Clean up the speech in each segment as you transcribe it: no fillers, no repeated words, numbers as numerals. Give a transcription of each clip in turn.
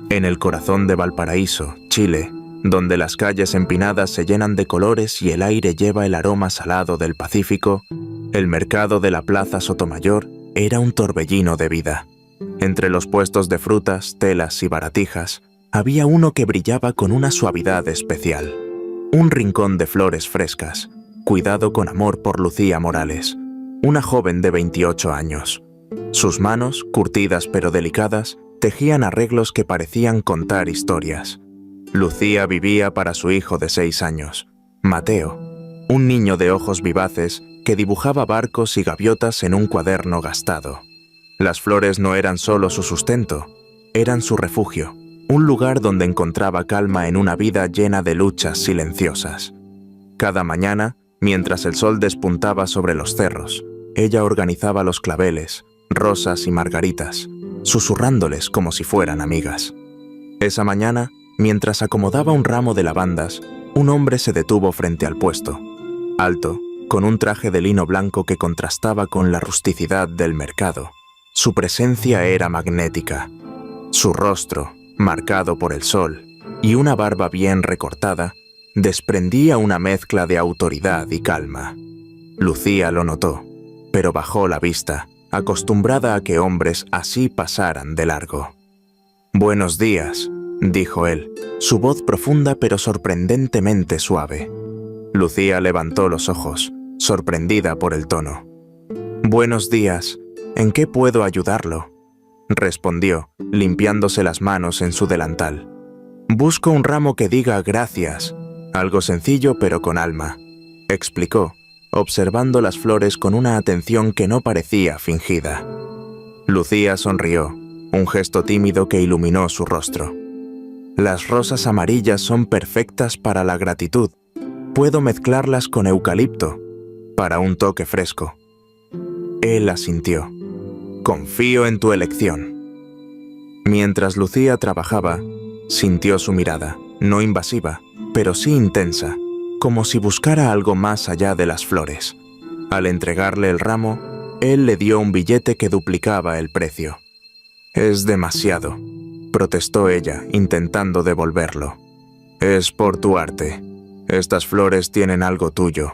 En el corazón de Valparaíso, Chile, donde las calles empinadas se llenan de colores y el aire lleva el aroma salado del Pacífico, el mercado de la Plaza Sotomayor era un torbellino de vida. Entre los puestos de frutas, telas y baratijas, había uno que brillaba con una suavidad especial. Un rincón de flores frescas, cuidado con amor por Lucía Morales, una joven de 28 años. Sus manos, curtidas pero delicadas, tejían arreglos que parecían contar historias. Lucía vivía para su hijo de 6 años, Mateo, un niño de ojos vivaces que dibujaba barcos y gaviotas en un cuaderno gastado. Las flores no eran solo su sustento, eran su refugio, un lugar donde encontraba calma en una vida llena de luchas silenciosas. Cada mañana, mientras el sol despuntaba sobre los cerros, ella organizaba los claveles, rosas y margaritas, susurrándoles como si fueran amigas. Esa mañana, mientras acomodaba un ramo de lavandas, un hombre se detuvo frente al puesto. Alto, con un traje de lino blanco que contrastaba con la rusticidad del mercado. Su presencia era magnética. Su rostro, marcado por el sol, y una barba bien recortada, desprendía una mezcla de autoridad y calma. Lucía lo notó, pero bajó la vista, acostumbrada a que hombres así pasaran de largo. «Buenos días», dijo él, su voz profunda pero sorprendentemente suave. Lucía levantó los ojos, sorprendida por el tono. «Buenos días, ¿en qué puedo ayudarlo?», respondió, limpiándose las manos en su delantal. «Busco un ramo que diga gracias, algo sencillo pero con alma», explicó, observando las flores con una atención que no parecía fingida. Lucía sonrió, un gesto tímido que iluminó su rostro. «Las rosas amarillas son perfectas para la gratitud. Puedo mezclarlas con eucalipto, para un toque fresco». Él asintió. «Confío en tu elección». Mientras Lucía trabajaba, sintió su mirada, no invasiva, pero sí intensa, como si buscara algo más allá de las flores. Al entregarle el ramo, él le dio un billete que duplicaba el precio. «Es demasiado», protestó ella, intentando devolverlo. «Es por tu arte. Estas flores tienen algo tuyo,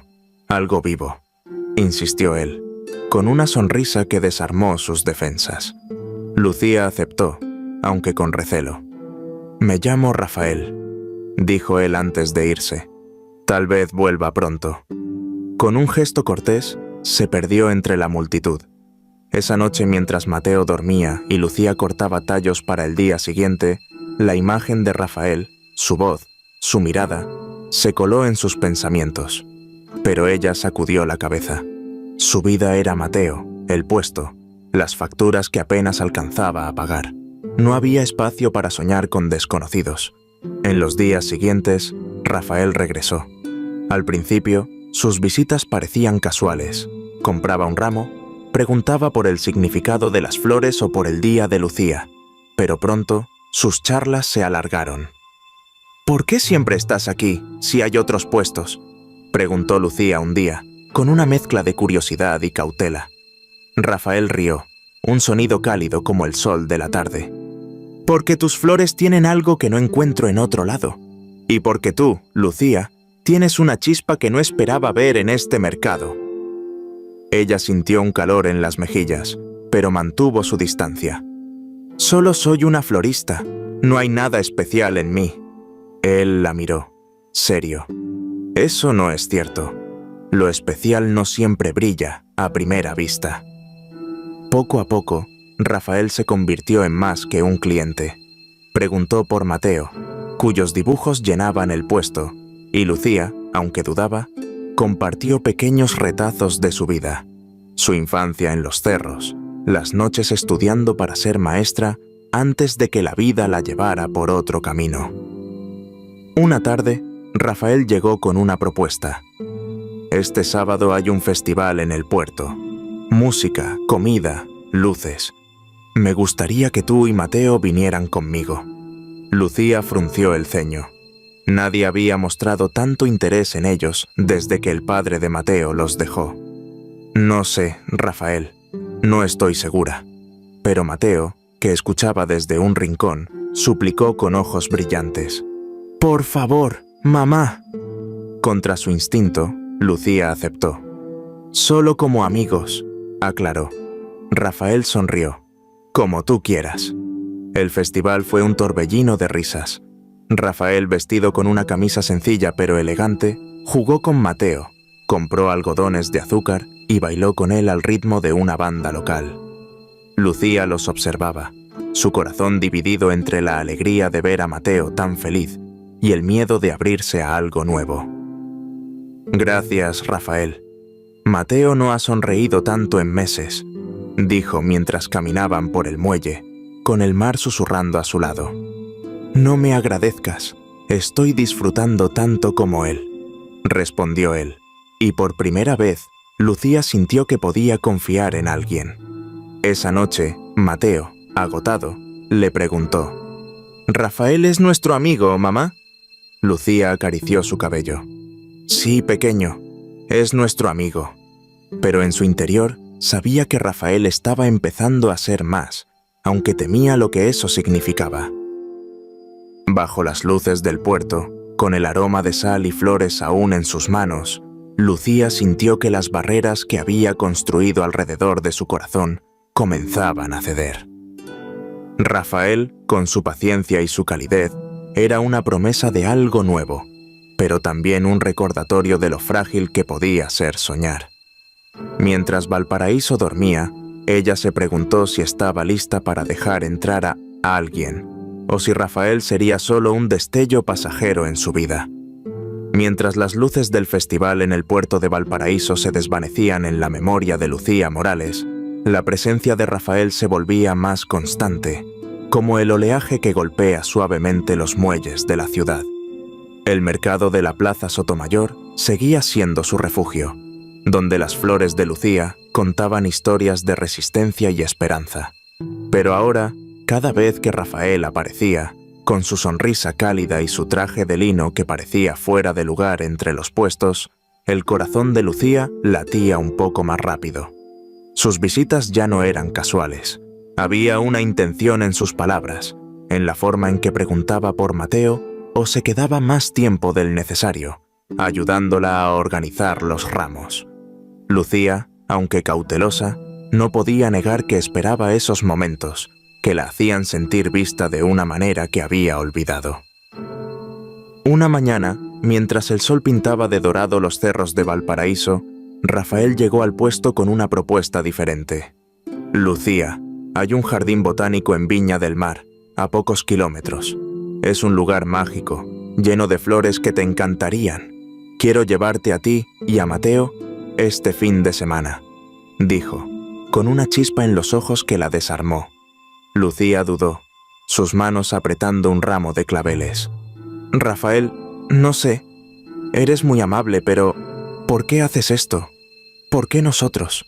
algo vivo», insistió él, con una sonrisa que desarmó sus defensas. Lucía aceptó, aunque con recelo. «Me llamo Rafael», dijo él antes de irse. «Tal vez vuelva pronto». Con un gesto cortés, se perdió entre la multitud. Esa noche, mientras Mateo dormía y Lucía cortaba tallos para el día siguiente, la imagen de Rafael, su voz, su mirada, se coló en sus pensamientos. Pero ella sacudió la cabeza. Su vida era Mateo, el puesto, las facturas que apenas alcanzaba a pagar. No había espacio para soñar con desconocidos. En los días siguientes, Rafael regresó. Al principio, sus visitas parecían casuales. Compraba un ramo, preguntaba por el significado de las flores o por el día de Lucía, pero pronto sus charlas se alargaron. «¿Por qué siempre estás aquí, si hay otros puestos?», preguntó Lucía un día, con una mezcla de curiosidad y cautela. Rafael rió, un sonido cálido como el sol de la tarde. «Porque tus flores tienen algo que no encuentro en otro lado. Y porque tú, Lucía, tienes una chispa que no esperaba ver en este mercado». Ella sintió un calor en las mejillas, pero mantuvo su distancia. «Solo soy una florista, no hay nada especial en mí». Él la miró, serio. «Eso no es cierto. Lo especial no siempre brilla a primera vista». Poco a poco, Rafael se convirtió en más que un cliente. Preguntó por Mateo, cuyos dibujos llenaban el puesto, y Lucía, aunque dudaba, compartió pequeños retazos de su vida. Su infancia en los cerros, las noches estudiando para ser maestra antes de que la vida la llevara por otro camino. Una tarde, Rafael llegó con una propuesta. «Este sábado hay un festival en el puerto. Música, comida, luces. Me gustaría que tú y Mateo vinieran conmigo». Lucía frunció el ceño. Nadie había mostrado tanto interés en ellos desde que el padre de Mateo los dejó. «No sé, Rafael, no estoy segura». Pero Mateo, que escuchaba desde un rincón, suplicó con ojos brillantes. «Por favor, mamá». Contra su instinto, Lucía aceptó. «Solo como amigos», aclaró. Rafael sonrió. «Como tú quieras». El festival fue un torbellino de risas. Rafael, vestido con una camisa sencilla pero elegante, jugó con Mateo, compró algodones de azúcar y bailó con él al ritmo de una banda local. Lucía los observaba, su corazón dividido entre la alegría de ver a Mateo tan feliz y el miedo de abrirse a algo nuevo. «Gracias, Rafael. Mateo no ha sonreído tanto en meses», dijo mientras caminaban por el muelle, con el mar susurrando a su lado. «No me agradezcas, estoy disfrutando tanto como él», respondió él, y por primera vez, Lucía sintió que podía confiar en alguien. Esa noche, Mateo, agotado, le preguntó: «¿Rafael es nuestro amigo, mamá?» Lucía acarició su cabello. «Sí, pequeño, es nuestro amigo». Pero en su interior sabía que Rafael estaba empezando a ser más, aunque temía lo que eso significaba. Bajo las luces del puerto, con el aroma de sal y flores aún en sus manos, Lucía sintió que las barreras que había construido alrededor de su corazón comenzaban a ceder. Rafael, con su paciencia y su calidez, era una promesa de algo nuevo, pero también un recordatorio de lo frágil que podía ser soñar. Mientras Valparaíso dormía, ella se preguntó si estaba lista para dejar entrar a alguien, o si Rafael sería solo un destello pasajero en su vida. Mientras las luces del festival en el puerto de Valparaíso se desvanecían en la memoria de Lucía Morales, la presencia de Rafael se volvía más constante, como el oleaje que golpea suavemente los muelles de la ciudad. El mercado de la Plaza Sotomayor seguía siendo su refugio, donde las flores de Lucía contaban historias de resistencia y esperanza. Pero ahora, cada vez que Rafael aparecía, con su sonrisa cálida y su traje de lino que parecía fuera de lugar entre los puestos, el corazón de Lucía latía un poco más rápido. Sus visitas ya no eran casuales. Había una intención en sus palabras, en la forma en que preguntaba por Mateo o se quedaba más tiempo del necesario, ayudándola a organizar los ramos. Lucía, aunque cautelosa, no podía negar que esperaba esos momentos, que la hacían sentir vista de una manera que había olvidado. Una mañana, mientras el sol pintaba de dorado los cerros de Valparaíso, Rafael llegó al puesto con una propuesta diferente. «Lucía, hay un jardín botánico en Viña del Mar, a pocos kilómetros. Es un lugar mágico, lleno de flores que te encantarían. Quiero llevarte a ti y a Mateo este fin de semana», dijo, con una chispa en los ojos que la desarmó. Lucía dudó, sus manos apretando un ramo de claveles. «Rafael, no sé. Eres muy amable, pero ¿por qué haces esto? ¿Por qué nosotros?»,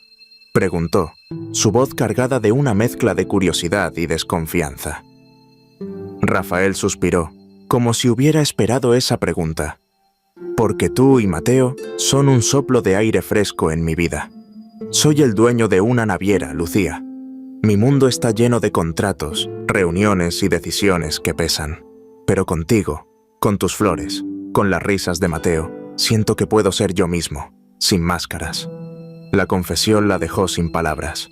preguntó, su voz cargada de una mezcla de curiosidad y desconfianza. Rafael suspiró, como si hubiera esperado esa pregunta. «Porque tú y Mateo son un soplo de aire fresco en mi vida. Soy el dueño de una naviera, Lucía. Mi mundo está lleno de contratos, reuniones y decisiones que pesan. Pero contigo, con tus flores, con las risas de Mateo, siento que puedo ser yo mismo, sin máscaras». La confesión la dejó sin palabras.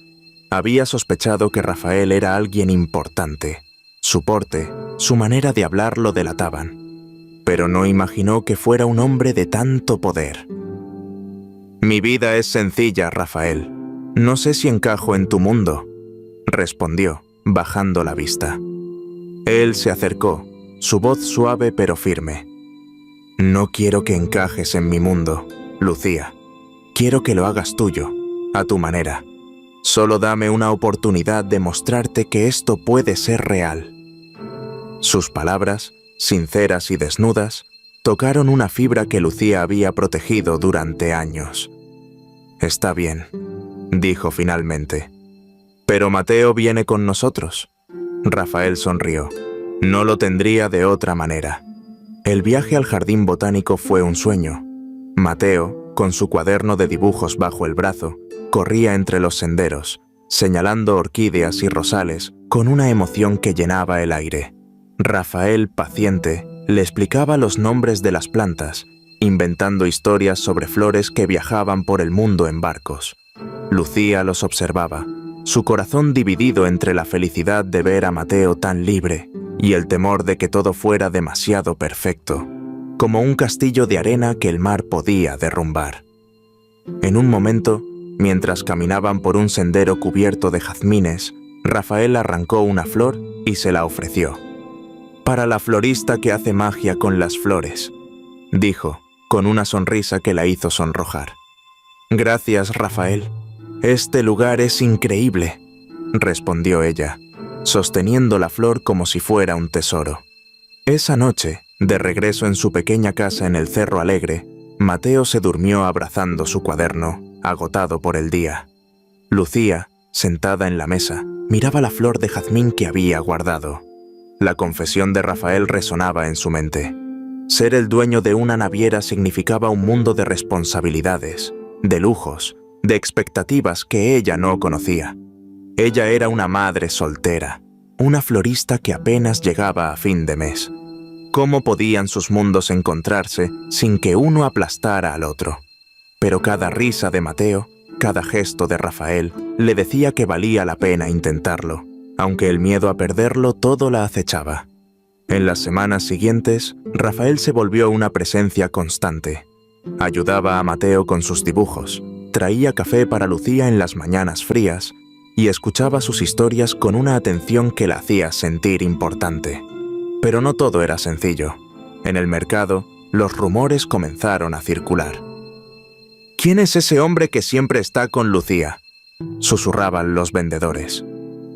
Había sospechado que Rafael era alguien importante. Su porte, su manera de hablar lo delataban. Pero no imaginó que fuera un hombre de tanto poder. «Mi vida es sencilla, Rafael. No sé si encajo en tu mundo», respondió, bajando la vista. Él se acercó, su voz suave pero firme. «No quiero que encajes en mi mundo, Lucía. Quiero que lo hagas tuyo, a tu manera. Solo dame una oportunidad de mostrarte que esto puede ser real». Sus palabras, sinceras y desnudas, tocaron una fibra que Lucía había protegido durante años. «Está bien», dijo finalmente. «Pero Mateo viene con nosotros». Rafael sonrió. No lo tendría de otra manera. El viaje al jardín botánico fue un sueño. Mateo, con su cuaderno de dibujos bajo el brazo, corría entre los senderos, señalando orquídeas y rosales con una emoción que llenaba el aire. Rafael, paciente, le explicaba los nombres de las plantas, inventando historias sobre flores que viajaban por el mundo en barcos. Lucía los observaba, su corazón dividido entre la felicidad de ver a Mateo tan libre y el temor de que todo fuera demasiado perfecto, como un castillo de arena que el mar podía derrumbar. En un momento, mientras caminaban por un sendero cubierto de jazmines, Rafael arrancó una flor y se la ofreció. «Para la florista que hace magia con las flores», dijo, con una sonrisa que la hizo sonrojar. «Gracias, Rafael. Este lugar es increíble», respondió ella, sosteniendo la flor como si fuera un tesoro. Esa noche, de regreso en su pequeña casa en el Cerro Alegre, Mateo se durmió abrazando su cuaderno, agotado por el día. Lucía, sentada en la mesa, miraba la flor de jazmín que había guardado. La confesión de Rafael resonaba en su mente. Ser el dueño de una naviera significaba un mundo de responsabilidades, de lujos, de expectativas que ella no conocía. Ella era una madre soltera, una florista que apenas llegaba a fin de mes. ¿Cómo podían sus mundos encontrarse sin que uno aplastara al otro? Pero cada risa de Mateo, cada gesto de Rafael, le decía que valía la pena intentarlo, aunque el miedo a perderlo todo la acechaba. En las semanas siguientes, Rafael se volvió una presencia constante. Ayudaba a Mateo con sus dibujos, traía café para Lucía en las mañanas frías y escuchaba sus historias con una atención que la hacía sentir importante. Pero no todo era sencillo. En el mercado, los rumores comenzaron a circular. «¿Quién es ese hombre que siempre está con Lucía?», susurraban los vendedores.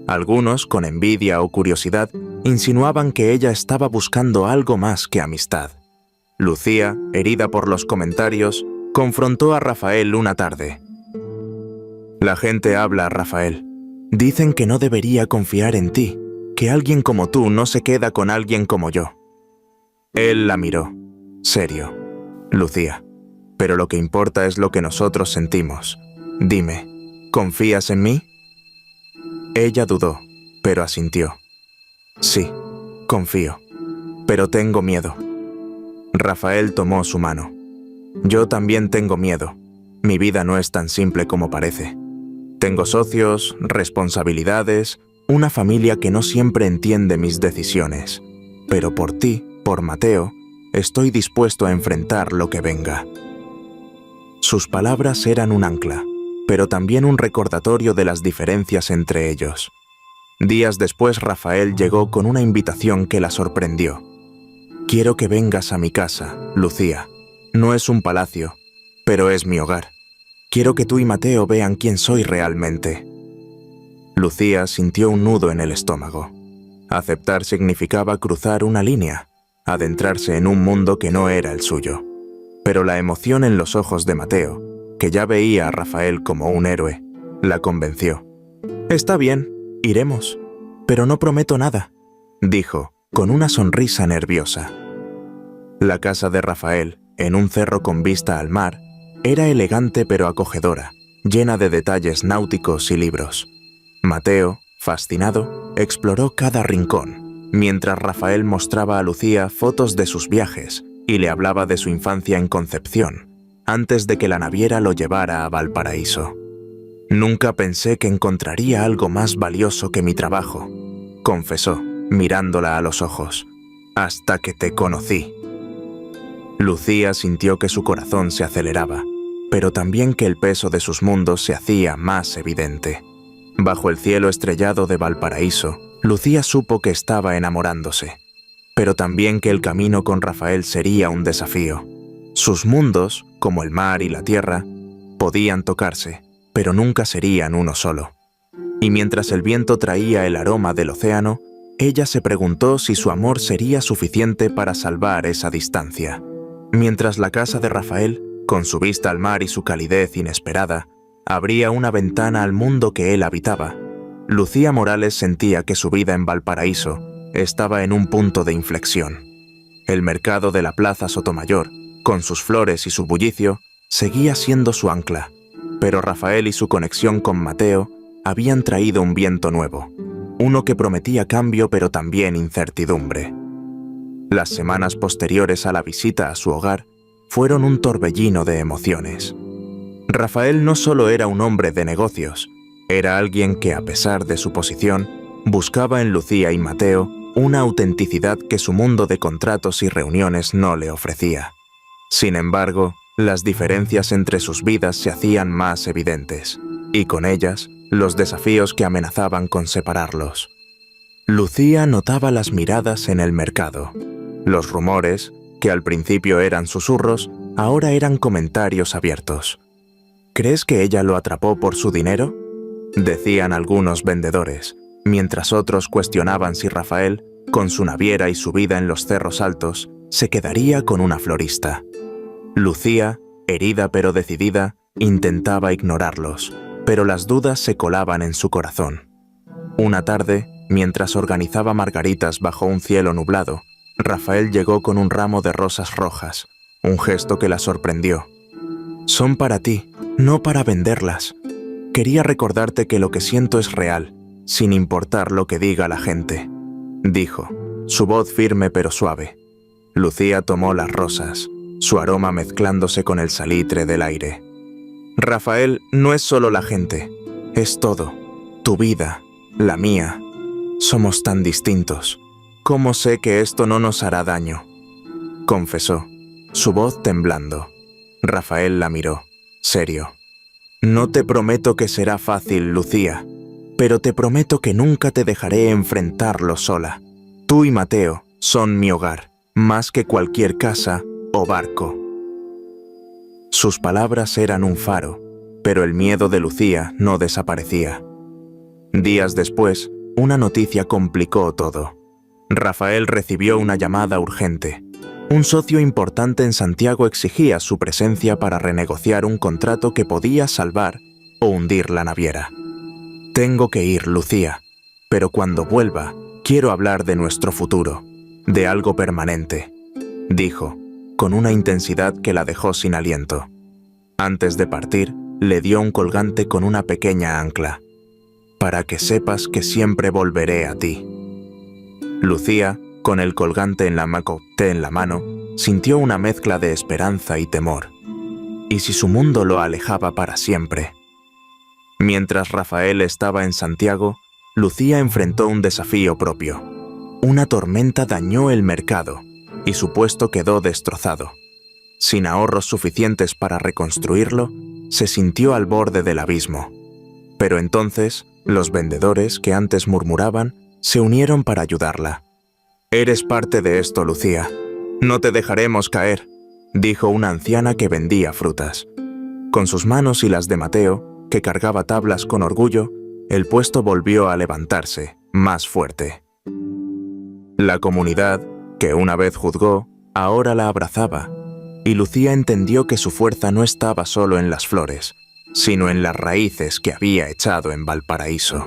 Algunos, con envidia o curiosidad, insinuaban que ella estaba buscando algo más que amistad. Lucía, herida por los comentarios, confrontó a Rafael una tarde. «La gente habla, Rafael. Dicen que no debería confiar en ti, que alguien como tú no se queda con alguien como yo». Él la miró, serio. «Lucía, pero lo que importa es lo que nosotros sentimos. Dime, ¿confías en mí?». Ella dudó, pero asintió. «Sí, confío, pero tengo miedo». Rafael tomó su mano. «Yo también tengo miedo. Mi vida no es tan simple como parece. Tengo socios, responsabilidades, una familia que no siempre entiende mis decisiones. Pero por ti, por Mateo, estoy dispuesto a enfrentar lo que venga». Sus palabras eran un ancla, pero también un recordatorio de las diferencias entre ellos. Días después, Rafael llegó con una invitación que la sorprendió. «Quiero que vengas a mi casa, Lucía. No es un palacio, pero es mi hogar. Quiero que tú y Mateo vean quién soy realmente». Lucía sintió un nudo en el estómago. Aceptar significaba cruzar una línea, adentrarse en un mundo que no era el suyo. Pero la emoción en los ojos de Mateo, que ya veía a Rafael como un héroe, la convenció. «Está bien, iremos, pero no prometo nada», dijo, con una sonrisa nerviosa. La casa de Rafael, en un cerro con vista al mar, era elegante pero acogedora, llena de detalles náuticos y libros. Mateo, fascinado, exploró cada rincón, mientras Rafael mostraba a Lucía fotos de sus viajes y le hablaba de su infancia en Concepción, antes de que la naviera lo llevara a Valparaíso. «Nunca pensé que encontraría algo más valioso que mi trabajo», confesó, mirándola a los ojos, «hasta que te conocí». Lucía sintió que su corazón se aceleraba, pero también que el peso de sus mundos se hacía más evidente. Bajo el cielo estrellado de Valparaíso, Lucía supo que estaba enamorándose, pero también que el camino con Rafael sería un desafío. Sus mundos, como el mar y la tierra, podían tocarse, pero nunca serían uno solo. Y mientras el viento traía el aroma del océano, ella se preguntó si su amor sería suficiente para salvar esa distancia. Mientras la casa de Rafael, con su vista al mar y su calidez inesperada, abría una ventana al mundo que él habitaba, Lucía Morales sentía que su vida en Valparaíso estaba en un punto de inflexión. El mercado de la Plaza Sotomayor, con sus flores y su bullicio, seguía siendo su ancla, pero Rafael y su conexión con Mateo habían traído un viento nuevo. uno que prometía cambio pero también incertidumbre. Las semanas posteriores a la visita a su hogar fueron un torbellino de emociones. Rafael no solo era un hombre de negocios, era alguien que, a pesar de su posición, buscaba en Lucía y Mateo una autenticidad que su mundo de contratos y reuniones no le ofrecía. Sin embargo, las diferencias entre sus vidas se hacían más evidentes, y con ellas, los desafíos que amenazaban con separarlos. Lucía notaba las miradas en el mercado. Los rumores, que al principio eran susurros, ahora eran comentarios abiertos. ¿Crees que ella lo atrapó por su dinero?, decían algunos vendedores, mientras otros cuestionaban si Rafael, con su naviera y su vida en los cerros altos, se quedaría con una florista. Lucía, herida pero decidida, intentaba ignorarlos, pero las dudas se colaban en su corazón. Una tarde, mientras organizaba margaritas bajo un cielo nublado, Rafael llegó con un ramo de rosas rojas, un gesto que la sorprendió. «Son para ti, no para venderlas. Quería recordarte que lo que siento es real, sin importar lo que diga la gente», dijo, su voz firme pero suave. Lucía tomó las rosas, su aroma mezclándose con el salitre del aire. «Rafael no es solo la gente, es todo. Tu vida, la mía. Somos tan distintos. ¿Cómo sé que esto no nos hará daño?», confesó, su voz temblando. Rafael la miró, serio. «No te prometo que será fácil, Lucía, pero te prometo que nunca te dejaré enfrentarlo sola. Tú y Mateo son mi hogar, más que cualquier casa o barco». Sus palabras eran un faro, pero el miedo de Lucía no desaparecía. Días después, una noticia complicó todo. Rafael recibió una llamada urgente. Un socio importante en Santiago exigía su presencia para renegociar un contrato que podía salvar o hundir la naviera. «Tengo que ir, Lucía, pero cuando vuelva, quiero hablar de nuestro futuro, de algo permanente», dijo, con una intensidad que la dejó sin aliento. Antes de partir, le dio un colgante con una pequeña ancla. «Para que sepas que siempre volveré a ti». Lucía, con el colgante en la mano, sintió una mezcla de esperanza y temor. ¿Y si su mundo lo alejaba para siempre? Mientras Rafael estaba en Santiago, Lucía enfrentó un desafío propio. Una tormenta dañó el mercado y su puesto quedó destrozado. Sin ahorros suficientes para reconstruirlo, se sintió al borde del abismo. Pero entonces, los vendedores que antes murmuraban se unieron para ayudarla. «Eres parte de esto, Lucía. No te dejaremos caer», dijo una anciana que vendía frutas. Con sus manos y las de Mateo, que cargaba tablas con orgullo, el puesto volvió a levantarse, más fuerte. La comunidad, que una vez juzgó, ahora la abrazaba, y Lucía entendió que su fuerza no estaba solo en las flores, sino en las raíces que había echado en Valparaíso.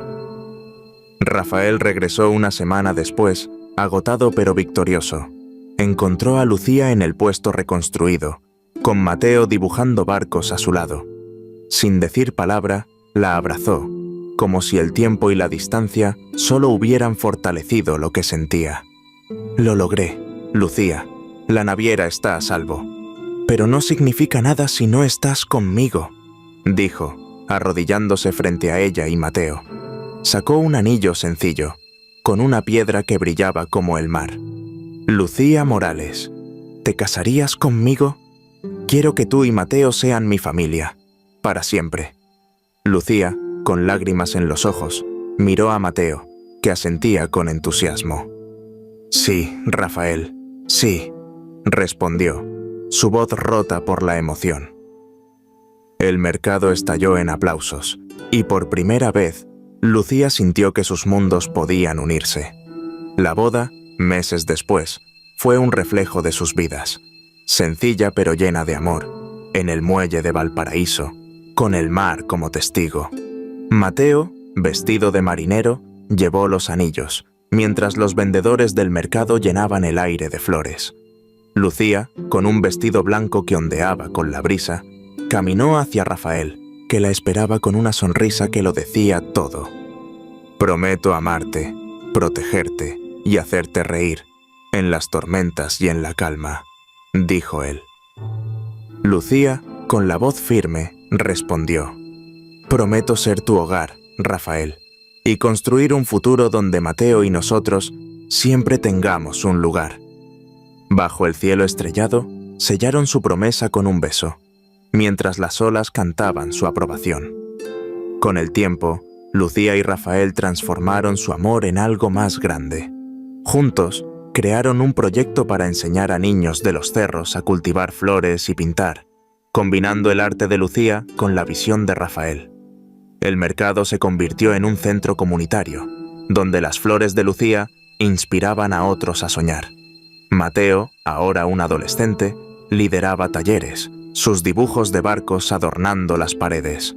Rafael regresó una semana después, agotado pero victorioso. Encontró a Lucía en el puesto reconstruido, con Mateo dibujando barcos a su lado. Sin decir palabra, la abrazó, como si el tiempo y la distancia solo hubieran fortalecido lo que sentía. «Lo logré, Lucía. La naviera está a salvo. Pero no significa nada si no estás conmigo», dijo, arrodillándose frente a ella y Mateo. Sacó un anillo sencillo, con una piedra que brillaba como el mar. «Lucía Morales, ¿te casarías conmigo? Quiero que tú y Mateo sean mi familia, para siempre». Lucía, con lágrimas en los ojos, miró a Mateo, que asentía con entusiasmo. «Sí, Rafael, sí», respondió, su voz rota por la emoción. El mercado estalló en aplausos, y por primera vez, Lucía sintió que sus mundos podían unirse. La boda, meses después, fue un reflejo de sus vidas, sencilla pero llena de amor, en el muelle de Valparaíso, con el mar como testigo. Mateo, vestido de marinero, llevó los anillos, mientras los vendedores del mercado llenaban el aire de flores. Lucía, con un vestido blanco que ondeaba con la brisa, caminó hacia Rafael, que la esperaba con una sonrisa que lo decía todo. Prometo amarte, protegerte y hacerte reír, en las tormentas y en la calma, dijo él. Lucía, con la voz firme, respondió: prometo ser tu hogar, Rafael, y construir un futuro donde Mateo y nosotros siempre tengamos un lugar. Bajo el cielo estrellado, sellaron su promesa con un beso, mientras las olas cantaban su aprobación. Con el tiempo, Lucía y Rafael transformaron su amor en algo más grande. Juntos, crearon un proyecto para enseñar a niños de los cerros a cultivar flores y pintar, combinando el arte de Lucía con la visión de Rafael. El mercado se convirtió en un centro comunitario, donde las flores de Lucía inspiraban a otros a soñar. Mateo, ahora un adolescente, lideraba talleres, sus dibujos de barcos adornando las paredes.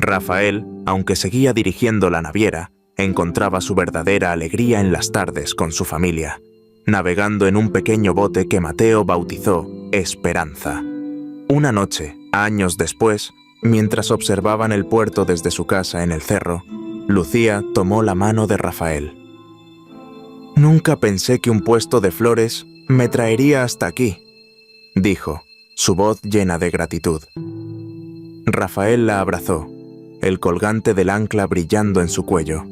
Rafael, aunque seguía dirigiendo la naviera, encontraba su verdadera alegría en las tardes con su familia, navegando en un pequeño bote que Mateo bautizó Esperanza. Una noche, años después, mientras observaban el puerto desde su casa en el cerro, Lucía tomó la mano de Rafael. «Nunca pensé que un puesto de flores me traería hasta aquí», dijo, su voz llena de gratitud. Rafael la abrazó, el colgante del ancla brillando en su cuello.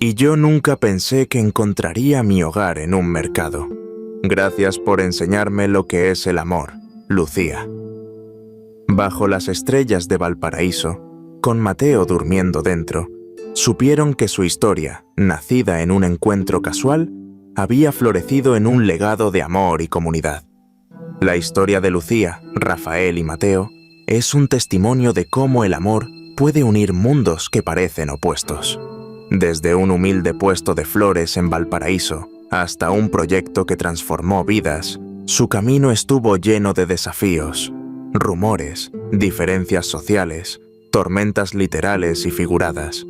«Y yo nunca pensé que encontraría mi hogar en un mercado. Gracias por enseñarme lo que es el amor, Lucía». Bajo las estrellas de Valparaíso, con Mateo durmiendo dentro, supieron que su historia, nacida en un encuentro casual, había florecido en un legado de amor y comunidad. La historia de Lucía, Rafael y Mateo es un testimonio de cómo el amor puede unir mundos que parecen opuestos. Desde un humilde puesto de flores en Valparaíso hasta un proyecto que transformó vidas, su camino estuvo lleno de desafíos, rumores, diferencias sociales, tormentas literales y figuradas,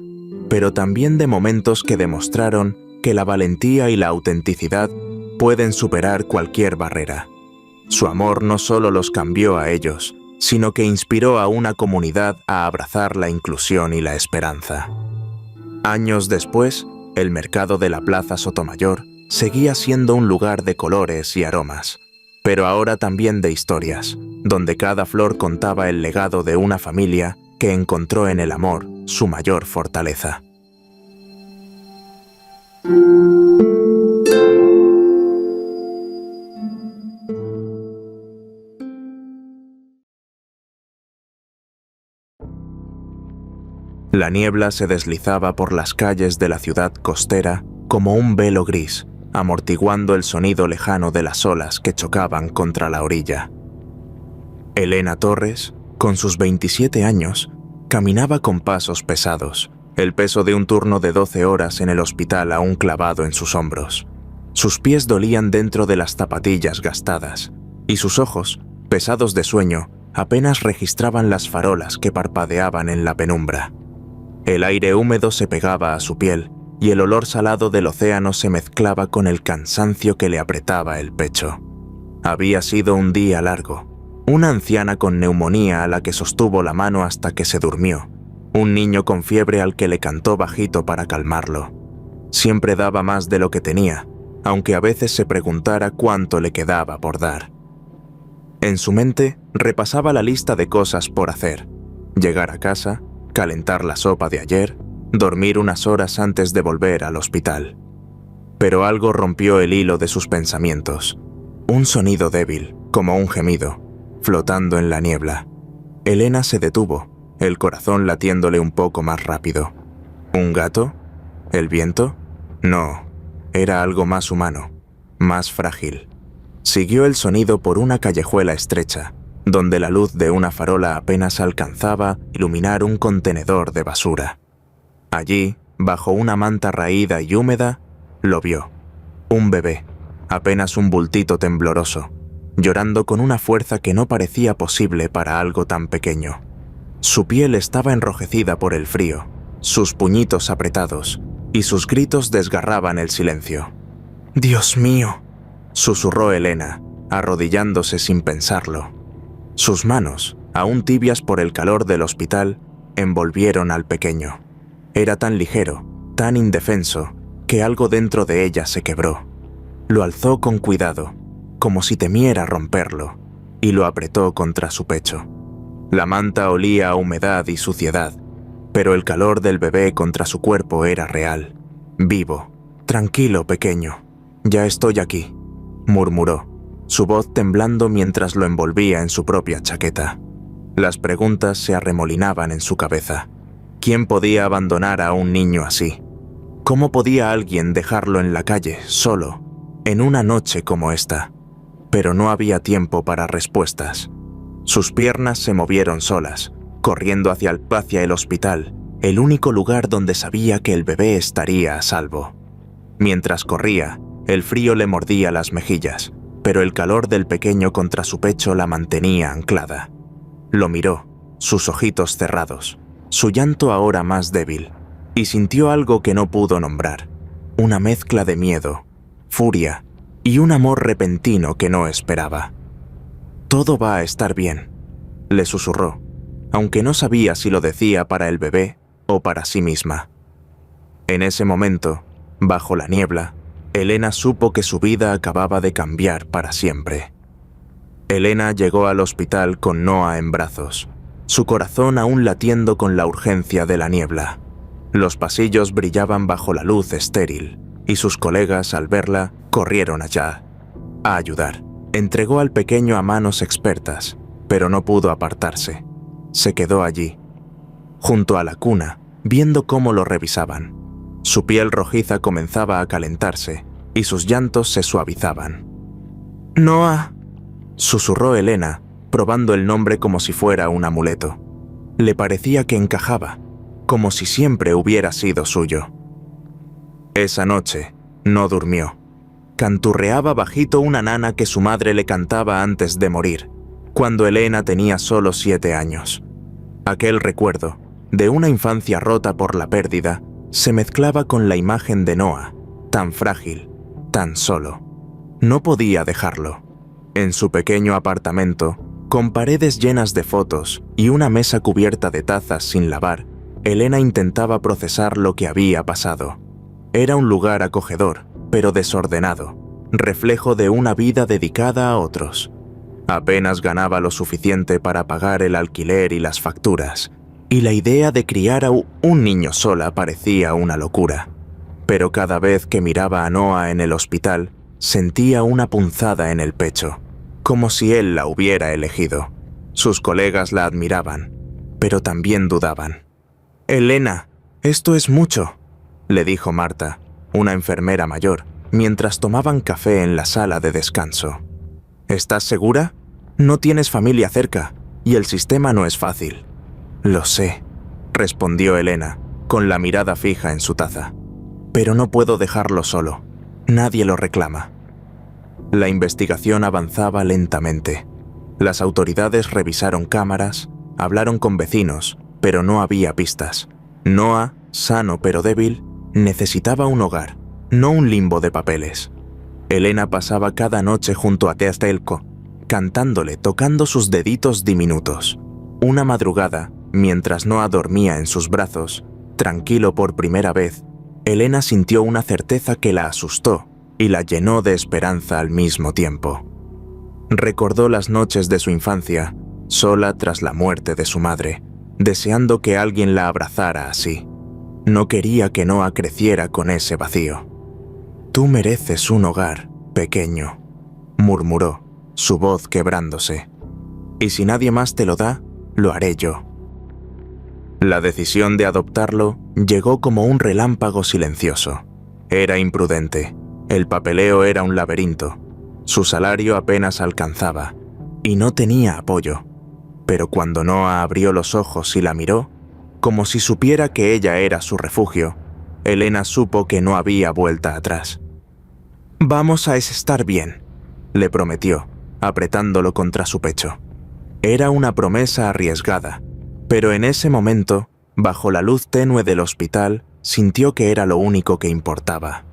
pero también de momentos que demostraron que la valentía y la autenticidad pueden superar cualquier barrera. Su amor no solo los cambió a ellos, sino que inspiró a una comunidad a abrazar la inclusión y la esperanza. Años después, el mercado de la Plaza Sotomayor seguía siendo un lugar de colores y aromas, pero ahora también de historias, donde cada flor contaba el legado de una familia que encontró en el amor su mayor fortaleza. La niebla se deslizaba por las calles de la ciudad costera como un velo gris, amortiguando el sonido lejano de las olas que chocaban contra la orilla. Elena Torres, con sus 27 años, caminaba con pasos pesados, el peso de un turno de 12 horas en el hospital aún clavado en sus hombros. Sus pies dolían dentro de las zapatillas gastadas, y sus ojos, pesados de sueño, apenas registraban las farolas que parpadeaban en la penumbra. El aire húmedo se pegaba a su piel y el olor salado del océano se mezclaba con el cansancio que le apretaba el pecho. Había sido un día largo. Una anciana con neumonía a la que sostuvo la mano hasta que se durmió. Un niño con fiebre al que le cantó bajito para calmarlo. Siempre daba más de lo que tenía, aunque a veces se preguntara cuánto le quedaba por dar. En su mente repasaba la lista de cosas por hacer. Llegar a casa, calentar la sopa de ayer, dormir unas horas antes de volver al hospital. Pero algo rompió el hilo de sus pensamientos. Un sonido débil, como un gemido, flotando en la niebla. Elena se detuvo, el corazón latiéndole un poco más rápido. ¿Un gato? ¿El viento? No, era algo más humano, más frágil. Siguió el sonido por una callejuela estrecha, donde la luz de una farola apenas alcanzaba a iluminar un contenedor de basura. Allí, bajo una manta raída y húmeda, lo vio. Un bebé, apenas un bultito tembloroso, llorando con una fuerza que no parecía posible para algo tan pequeño. Su piel estaba enrojecida por el frío, sus puñitos apretados, y sus gritos desgarraban el silencio. «¡Dios mío!», susurró Elena, arrodillándose sin pensarlo. Sus manos, aún tibias por el calor del hospital, envolvieron al pequeño. Era tan ligero, tan indefenso que algo dentro de ella se quebró. Lo alzó con cuidado, como si temiera romperlo, y lo apretó contra su pecho. La manta olía a humedad y suciedad, pero el calor del bebé contra su cuerpo era real, vivo. «Tranquilo, pequeño, ya estoy aquí», murmuró, su voz temblando mientras lo envolvía en su propia chaqueta. Las preguntas se arremolinaban en su cabeza. ¿Quién podía abandonar a un niño así? ¿Cómo podía alguien dejarlo en la calle, solo, en una noche como esta? Pero no había tiempo para respuestas. Sus piernas se movieron solas, corriendo hacia el hospital, el único lugar donde sabía que el bebé estaría a salvo. Mientras corría, el frío le mordía las mejillas, pero el calor del pequeño contra su pecho la mantenía anclada. Lo miró, sus ojitos cerrados, su llanto ahora más débil, y sintió algo que no pudo nombrar, una mezcla de miedo, furia y un amor repentino que no esperaba. «Todo va a estar bien», le susurró, aunque no sabía si lo decía para el bebé o para sí misma. En ese momento, bajo la niebla, Elena supo que su vida acababa de cambiar para siempre. Elena llegó al hospital con Noah en brazos, su corazón aún latiendo con la urgencia de la niebla. Los pasillos brillaban bajo la luz estéril, y sus colegas, al verla, corrieron allá, a ayudar. Entregó al pequeño a manos expertas, pero no pudo apartarse. Se quedó allí, junto a la cuna, viendo cómo lo revisaban. Su piel rojiza comenzaba a calentarse, y sus llantos se suavizaban. «Noah», susurró Elena, probando el nombre como si fuera un amuleto. Le parecía que encajaba, como si siempre hubiera sido suyo. Esa noche no durmió. Canturreaba bajito una nana que su madre le cantaba antes de morir, cuando Elena tenía solo 7 años. Aquel recuerdo, de una infancia rota por la pérdida, se mezclaba con la imagen de Noah, tan frágil, tan solo. No podía dejarlo. En su pequeño apartamento, con paredes llenas de fotos y una mesa cubierta de tazas sin lavar, Elena intentaba procesar lo que había pasado. Era un lugar acogedor, pero desordenado, reflejo de una vida dedicada a otros. Apenas ganaba lo suficiente para pagar el alquiler y las facturas, y la idea de criar a un niño sola parecía una locura. Pero cada vez que miraba a Noah en el hospital, sentía una punzada en el pecho, como si él la hubiera elegido. Sus colegas la admiraban, pero también dudaban. «Elena, esto es mucho», le dijo Marta, una enfermera mayor, mientras tomaban café en la sala de descanso. «¿Estás segura? No tienes familia cerca, y el sistema no es fácil». «Lo sé», respondió Elena, con la mirada fija en su taza. «Pero no puedo dejarlo solo. Nadie lo reclama». La investigación avanzaba lentamente. Las autoridades revisaron cámaras, hablaron con vecinos, pero no había pistas. Noah, sano pero débil, necesitaba un hogar, no un limbo de papeles. Elena pasaba cada noche junto a Teastelco, cantándole, tocando sus deditos diminutos. Una madrugada, mientras Noah dormía en sus brazos, tranquilo por primera vez, Elena sintió una certeza que la asustó y la llenó de esperanza al mismo tiempo. Recordó las noches de su infancia, sola tras la muerte de su madre, deseando que alguien la abrazara así. No quería que Noah creciera con ese vacío. «Tú mereces un hogar, pequeño», murmuró, su voz quebrándose. «Y si nadie más te lo da, lo haré yo». La decisión de adoptarlo llegó como un relámpago silencioso. Era imprudente. El papeleo era un laberinto. Su salario apenas alcanzaba, y no tenía apoyo. Pero cuando Noah abrió los ojos y la miró, como si supiera que ella era su refugio, Elena supo que no había vuelta atrás. «Vamos a estar bien», le prometió, apretándolo contra su pecho. Era una promesa arriesgada, pero en ese momento, bajo la luz tenue del hospital, sintió que era lo único que importaba.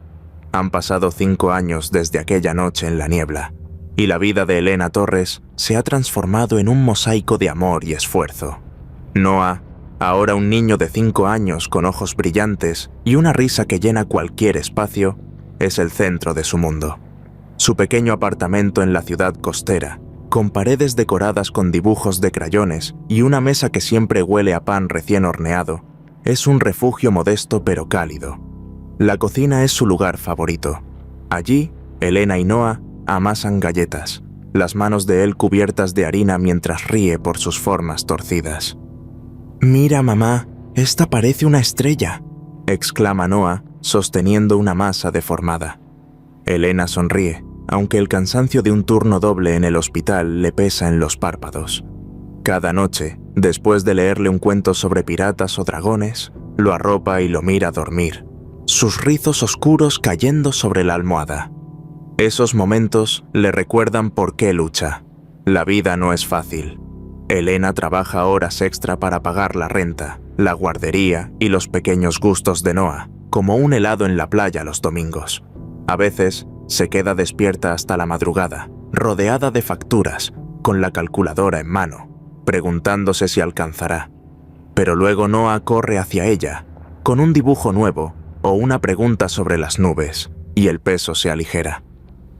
Han pasado 5 años desde aquella noche en la niebla, y la vida de Elena Torres se ha transformado en un mosaico de amor y esfuerzo. Noah, Ahora un niño de 5 años con ojos brillantes y una risa que llena cualquier espacio es el centro de su mundo. Su pequeño apartamento en la ciudad costera, con paredes decoradas con dibujos de crayones y una mesa que siempre huele a pan recién horneado, es un refugio modesto pero cálido. La cocina es su lugar favorito. Allí, Elena y Noah amasan galletas, las manos de él cubiertas de harina mientras ríe por sus formas torcidas. «Mira, mamá, esta parece una estrella», exclama Noah, sosteniendo una masa deformada. Elena sonríe, aunque el cansancio de un turno doble en el hospital le pesa en los párpados. Cada noche, después de leerle un cuento sobre piratas o dragones, lo arropa y lo mira dormir, sus rizos oscuros cayendo sobre la almohada. Esos momentos le recuerdan por qué lucha. La vida no es fácil. Elena trabaja horas extra para pagar la renta, la guardería y los pequeños gustos de Noah, como un helado en la playa los domingos. A veces, se queda despierta hasta la madrugada, rodeada de facturas, con la calculadora en mano, preguntándose si alcanzará. Pero luego Noah corre hacia ella, con un dibujo nuevo o una pregunta sobre las nubes, y el peso se aligera.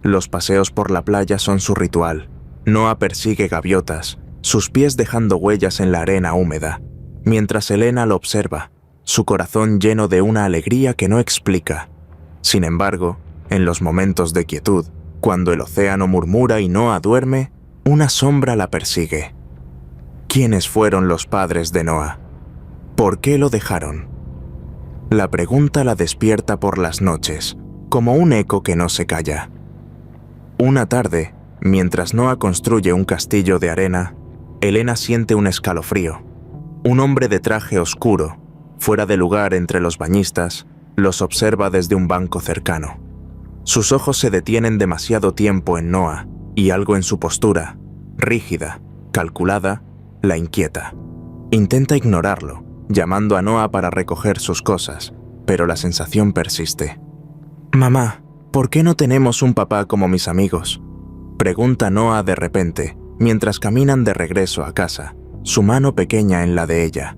Los paseos por la playa son su ritual. Noah persigue gaviotas, sus pies dejando huellas en la arena húmeda, mientras Elena lo observa, su corazón lleno de una alegría que no explica. Sin embargo, en los momentos de quietud, cuando el océano murmura y Noah duerme, una sombra la persigue. ¿Quiénes fueron los padres de Noah? ¿Por qué lo dejaron? La pregunta la despierta por las noches, como un eco que no se calla. Una tarde, mientras Noah construye un castillo de arena, Elena siente un escalofrío. Un hombre de traje oscuro, fuera de lugar entre los bañistas, los observa desde un banco cercano. Sus ojos se detienen demasiado tiempo en Noah y algo en su postura, rígida, calculada, la inquieta. Intenta ignorarlo, llamando a Noah para recoger sus cosas, pero la sensación persiste. «Mamá, ¿por qué no tenemos un papá como mis amigos?», pregunta Noah de repente, mientras caminan de regreso a casa, su mano pequeña en la de ella.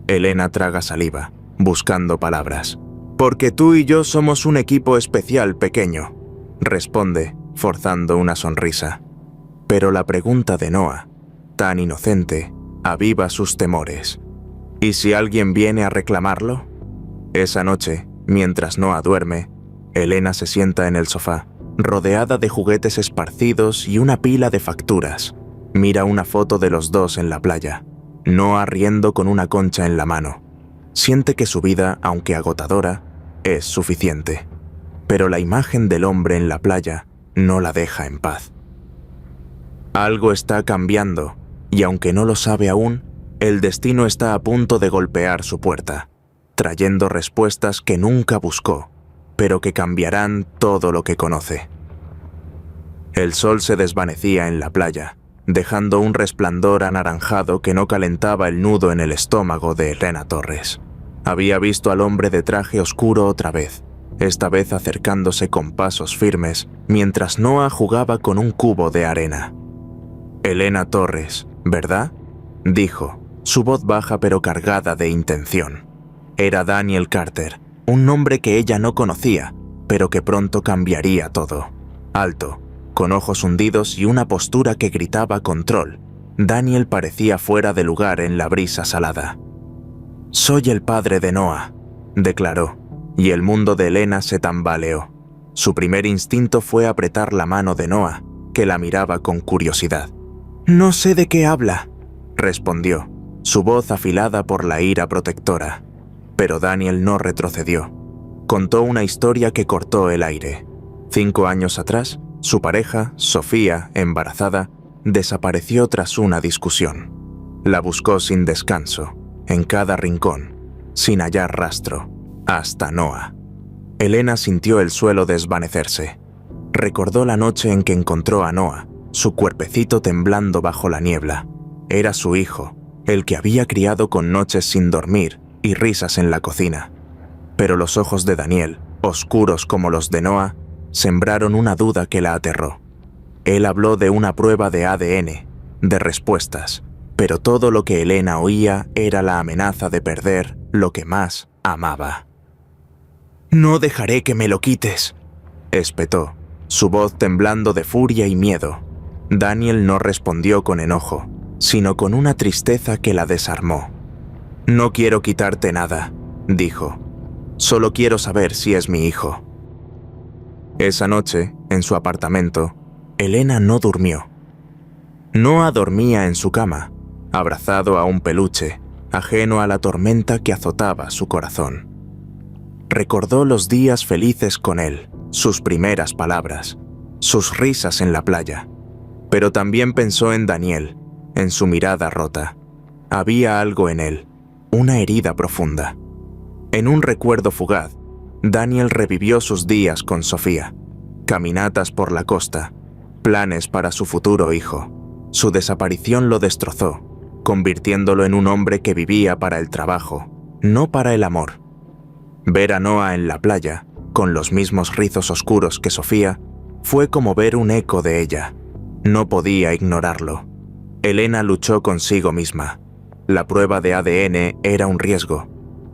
Elena traga saliva, buscando palabras. «Porque tú y yo somos un equipo especial, pequeño», responde, forzando una sonrisa. Pero la pregunta de Noah, tan inocente, aviva sus temores. ¿Y si alguien viene a reclamarlo? Esa noche, mientras Noah duerme, Elena se sienta en el sofá, rodeada de juguetes esparcidos y una pila de facturas. Mira una foto de los dos en la playa, Noah riendo con una concha en la mano. Siente que su vida, aunque agotadora, es suficiente. Pero la imagen del hombre en la playa no la deja en paz. Algo está cambiando, y aunque no lo sabe aún, el destino está a punto de golpear su puerta, trayendo respuestas que nunca buscó, pero que cambiarán todo lo que conoce. El sol se desvanecía en la playa, dejando un resplandor anaranjado que no calentaba el nudo en el estómago de Elena Torres. Había visto al hombre de traje oscuro otra vez, esta vez acercándose con pasos firmes, mientras Noah jugaba con un cubo de arena. «Elena Torres, ¿verdad?», dijo, su voz baja pero cargada de intención. Era Daniel Carter, un nombre que ella no conocía, pero que pronto cambiaría todo. Alto, con ojos hundidos y una postura que gritaba control, Daniel parecía fuera de lugar en la brisa salada. «Soy el padre de Noah», declaró, y el mundo de Elena se tambaleó. Su primer instinto fue apretar la mano de Noah, que la miraba con curiosidad. «No sé de qué habla», respondió, su voz afilada por la ira protectora. Pero Daniel no retrocedió. Contó una historia que cortó el aire. 5 años atrás, su pareja, Sofía, embarazada, desapareció tras una discusión. La buscó sin descanso, en cada rincón, sin hallar rastro, hasta Noah. Elena sintió el suelo desvanecerse. Recordó la noche en que encontró a Noah, su cuerpecito temblando bajo la niebla. Era su hijo, el que había criado con noches sin dormir y risas en la cocina. Pero los ojos de Daniel, oscuros como los de Noah, sembraron una duda que la aterró. Él habló de una prueba de ADN, de respuestas, pero todo lo que Elena oía era la amenaza de perder lo que más amaba. «No dejaré que me lo quites», espetó, su voz temblando de furia y miedo. Daniel no respondió con enojo, sino con una tristeza que la desarmó. «No quiero quitarte nada», dijo. «Solo quiero saber si es mi hijo». Esa noche, en su apartamento, Elena no durmió. Noah dormía en su cama, abrazado a un peluche, ajeno a la tormenta que azotaba su corazón. Recordó los días felices con él, sus primeras palabras, sus risas en la playa. Pero también pensó en Daniel, en su mirada rota. Había algo en él, una herida profunda. En un recuerdo fugaz, Daniel revivió sus días con Sofía, caminatas por la costa, planes para su futuro hijo. Su desaparición lo destrozó, convirtiéndolo en un hombre que vivía para el trabajo, no para el amor. Ver a Noah en la playa, con los mismos rizos oscuros que Sofía, fue como ver un eco de ella. No podía ignorarlo. Elena luchó consigo misma. La prueba de ADN era un riesgo,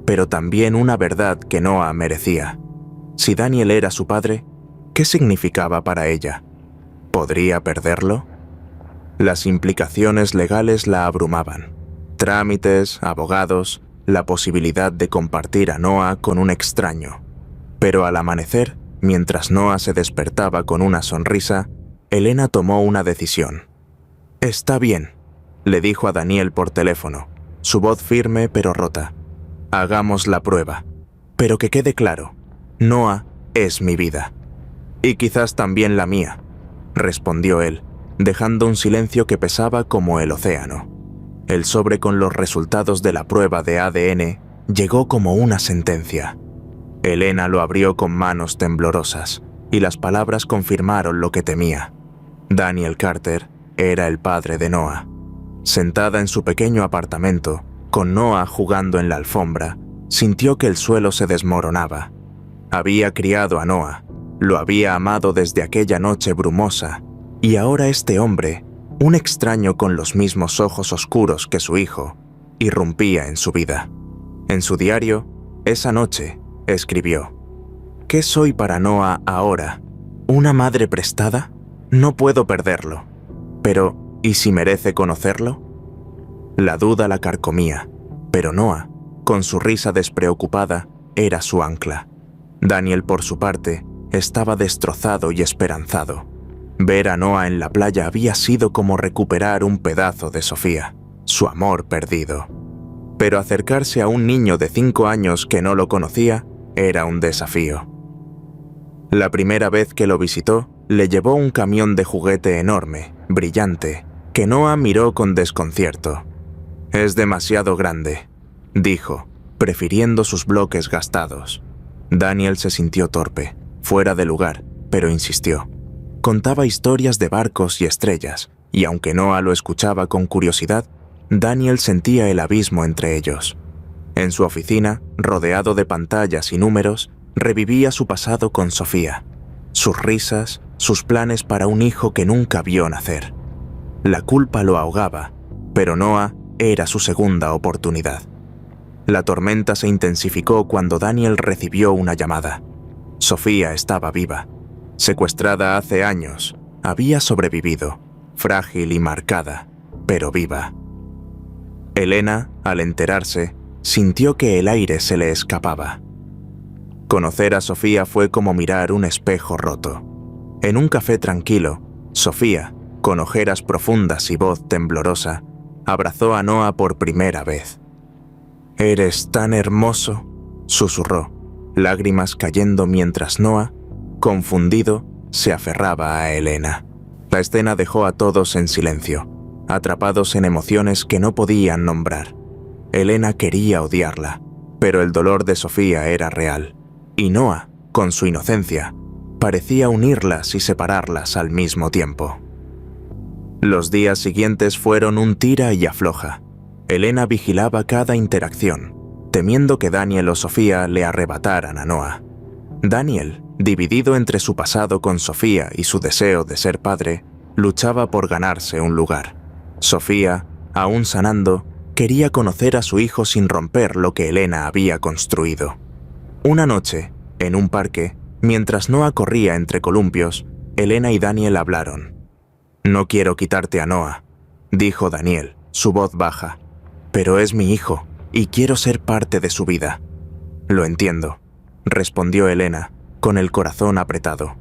pero también una verdad que Noah merecía. Si Daniel era su padre, ¿qué significaba para ella? ¿Podría perderlo? Las implicaciones legales la abrumaban. Trámites, abogados, la posibilidad de compartir a Noah con un extraño. Pero al amanecer, mientras Noah se despertaba con una sonrisa, Elena tomó una decisión. «Está bien», le dijo a Daniel por teléfono, su voz firme pero rota. «Hagamos la prueba. Pero que quede claro, Noah es mi vida. Y quizás también la mía», respondió él, dejando un silencio que pesaba como el océano. El sobre con los resultados de la prueba de ADN llegó como una sentencia. Elena lo abrió con manos temblorosas, y las palabras confirmaron lo que temía. Daniel Carter era el padre de Noah. Sentada en su pequeño apartamento, con Noah jugando en la alfombra, sintió que el suelo se desmoronaba. Había criado a Noah, lo había amado desde aquella noche brumosa, y ahora este hombre, un extraño con los mismos ojos oscuros que su hijo, irrumpía en su vida. En su diario, esa noche, escribió: «¿Qué soy para Noah ahora? ¿Una madre prestada? No puedo perderlo. Pero, ¿y si merece conocerlo?». La duda la carcomía, pero Noah, con su risa despreocupada, era su ancla. Daniel, por su parte, estaba destrozado y esperanzado. Ver a Noah en la playa había sido como recuperar un pedazo de Sofía, su amor perdido. Pero acercarse a un niño de 5 años que no lo conocía era un desafío. La primera vez que lo visitó, le llevó un camión de juguete enorme, brillante, que Noah miró con desconcierto. «Es demasiado grande», dijo, prefiriendo sus bloques gastados. Daniel se sintió torpe, fuera de lugar, pero insistió. Contaba historias de barcos y estrellas, y aunque Noah lo escuchaba con curiosidad, Daniel sentía el abismo entre ellos. En su oficina, rodeado de pantallas y números, revivía su pasado con Sofía, sus risas, sus planes para un hijo que nunca vio nacer. La culpa lo ahogaba, pero Noah era su segunda oportunidad. La tormenta se intensificó cuando Daniel recibió una llamada. Sofía estaba viva. Secuestrada hace años, había sobrevivido, frágil y marcada, pero viva. Elena, al enterarse, sintió que el aire se le escapaba. Conocer a Sofía fue como mirar un espejo roto. En un café tranquilo, Sofía, con ojeras profundas y voz temblorosa, abrazó a Noah por primera vez. «Eres tan hermoso», susurró, lágrimas cayendo mientras Noah, confundido, se aferraba a Elena. La escena dejó a todos en silencio, atrapados en emociones que no podían nombrar. Elena quería odiarla, pero el dolor de Sofía era real, y Noah, con su inocencia, parecía unirlas y separarlas al mismo tiempo. Los días siguientes fueron un tira y afloja. Elena vigilaba cada interacción, temiendo que Daniel o Sofía le arrebataran a Noah. Daniel, dividido entre su pasado con Sofía y su deseo de ser padre, luchaba por ganarse un lugar. Sofía, aún sanando, quería conocer a su hijo sin romper lo que Elena había construido. Una noche, en un parque, mientras Noah corría entre columpios, Elena y Daniel hablaron. «No quiero quitarte a Noah», dijo Daniel, su voz baja, «pero es mi hijo y quiero ser parte de su vida». «Lo entiendo», respondió Elena, con el corazón apretado,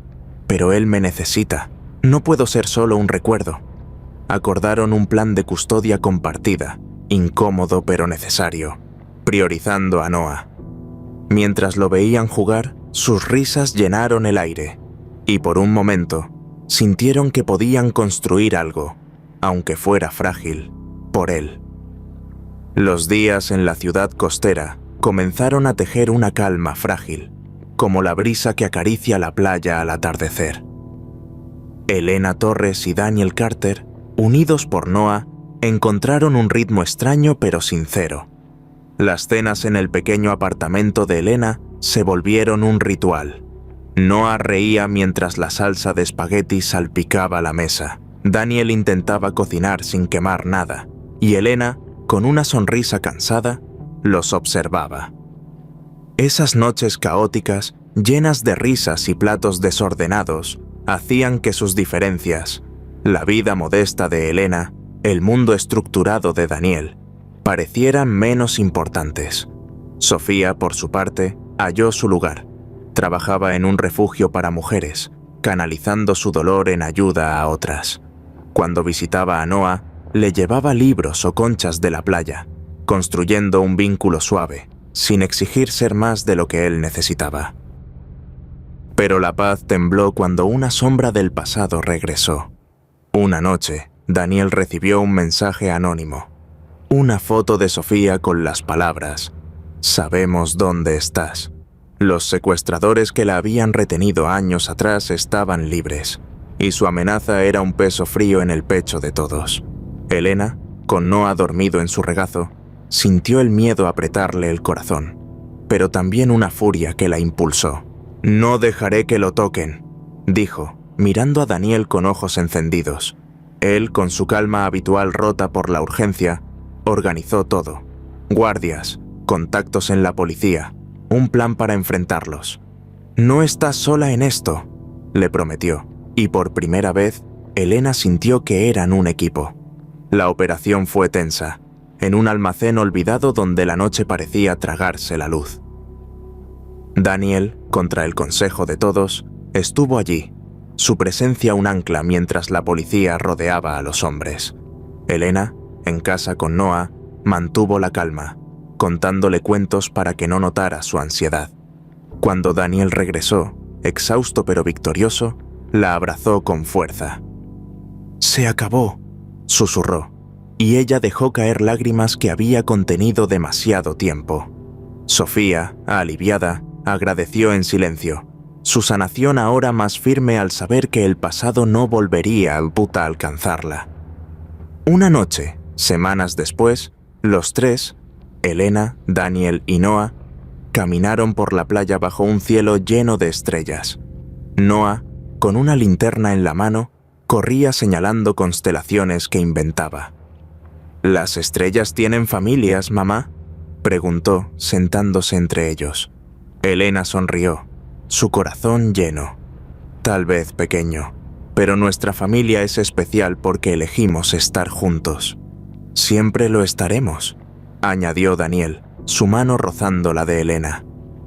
«pero él me necesita. No puedo ser solo un recuerdo». Acordaron un plan de custodia compartida, incómodo pero necesario, priorizando a Noah. Mientras lo veían jugar, sus risas llenaron el aire, y por un momento sintieron que podían construir algo, aunque fuera frágil, por él. Los días en la ciudad costera comenzaron a tejer una calma frágil, como la brisa que acaricia la playa al atardecer. Elena Torres y Daniel Carter, unidos por Noah, encontraron un ritmo extraño pero sincero. Las cenas en el pequeño apartamento de Elena se volvieron un ritual. Noah reía mientras la salsa de espagueti salpicaba la mesa. Daniel intentaba cocinar sin quemar nada, y Elena, con una sonrisa cansada, los observaba. Esas noches caóticas, llenas de risas y platos desordenados, hacían que sus diferencias, la vida modesta de Elena, el mundo estructurado de Daniel, parecieran menos importantes. Sofía, por su parte, halló su lugar. Trabajaba en un refugio para mujeres, canalizando su dolor en ayuda a otras. Cuando visitaba a Noah, le llevaba libros o conchas de la playa, construyendo un vínculo suave, sin exigir ser más de lo que él necesitaba. Pero la paz tembló cuando una sombra del pasado regresó. Una noche, Daniel recibió un mensaje anónimo. Una foto de Sofía con las palabras: «Sabemos dónde estás». Los secuestradores que la habían retenido años atrás estaban libres, y su amenaza era un peso frío en el pecho de todos. Elena, con Noah dormido en su regazo, sintió el miedo apretarle el corazón, pero también una furia que la impulsó. «No dejaré que lo toquen», dijo, mirando a Daniel con ojos encendidos. Él, con su calma habitual rota por la urgencia, organizó todo. Guardias, contactos en la policía, un plan para enfrentarlos. «No estás sola en esto», le prometió, y por primera vez, Elena sintió que eran un equipo. La operación fue tensa, en un almacén olvidado donde la noche parecía tragarse la luz. Daniel, contra el consejo de todos, estuvo allí, su presencia un ancla mientras la policía rodeaba a los hombres. Elena, en casa con Noah, mantuvo la calma, contándole cuentos para que no notara su ansiedad. Cuando Daniel regresó, exhausto pero victorioso, la abrazó con fuerza. «Se acabó», susurró, y ella dejó caer lágrimas que había contenido demasiado tiempo. Sofía, aliviada, agradeció en silencio, su sanación ahora más firme al saber que el pasado no volvería a alcanzarla. Una noche, semanas después, los tres, Elena, Daniel y Noah, caminaron por la playa bajo un cielo lleno de estrellas. Noah, con una linterna en la mano, corría señalando constelaciones que inventaba. «¿Las estrellas tienen familias, mamá?», preguntó, sentándose entre ellos. Elena sonrió, su corazón lleno. «Tal vez pequeño, pero nuestra familia es especial porque elegimos estar juntos. Siempre lo estaremos», añadió Daniel, su mano rozando la de Elena.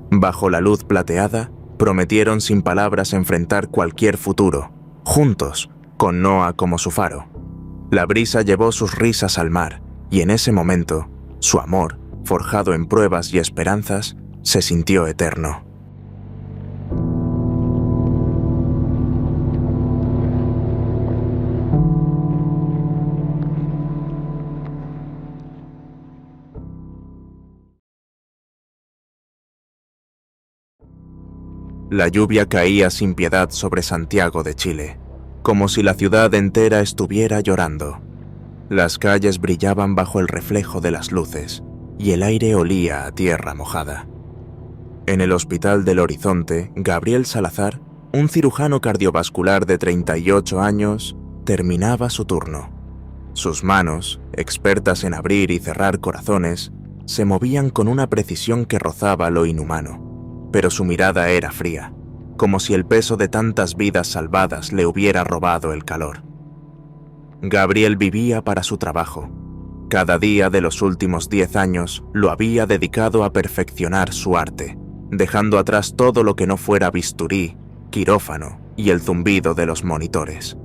Bajo la luz plateada, prometieron sin palabras enfrentar cualquier futuro, juntos, con Noah como su faro. La brisa llevó sus risas al mar, y en ese momento, su amor, forjado en pruebas y esperanzas, se sintió eterno. La lluvia caía sin piedad sobre Santiago de Chile, como si la ciudad entera estuviera llorando. Las calles brillaban bajo el reflejo de las luces, y el aire olía a tierra mojada. En el Hospital del Horizonte, Gabriel Salazar, un cirujano cardiovascular de 38 años, terminaba su turno. Sus manos, expertas en abrir y cerrar corazones, se movían con una precisión que rozaba lo inhumano, pero su mirada era fría, como si el peso de tantas vidas salvadas le hubiera robado el calor. Gabriel vivía para su trabajo. Cada día de los últimos 10 años lo había dedicado a perfeccionar su arte, dejando atrás todo lo que no fuera bisturí, quirófano y el zumbido de los monitores.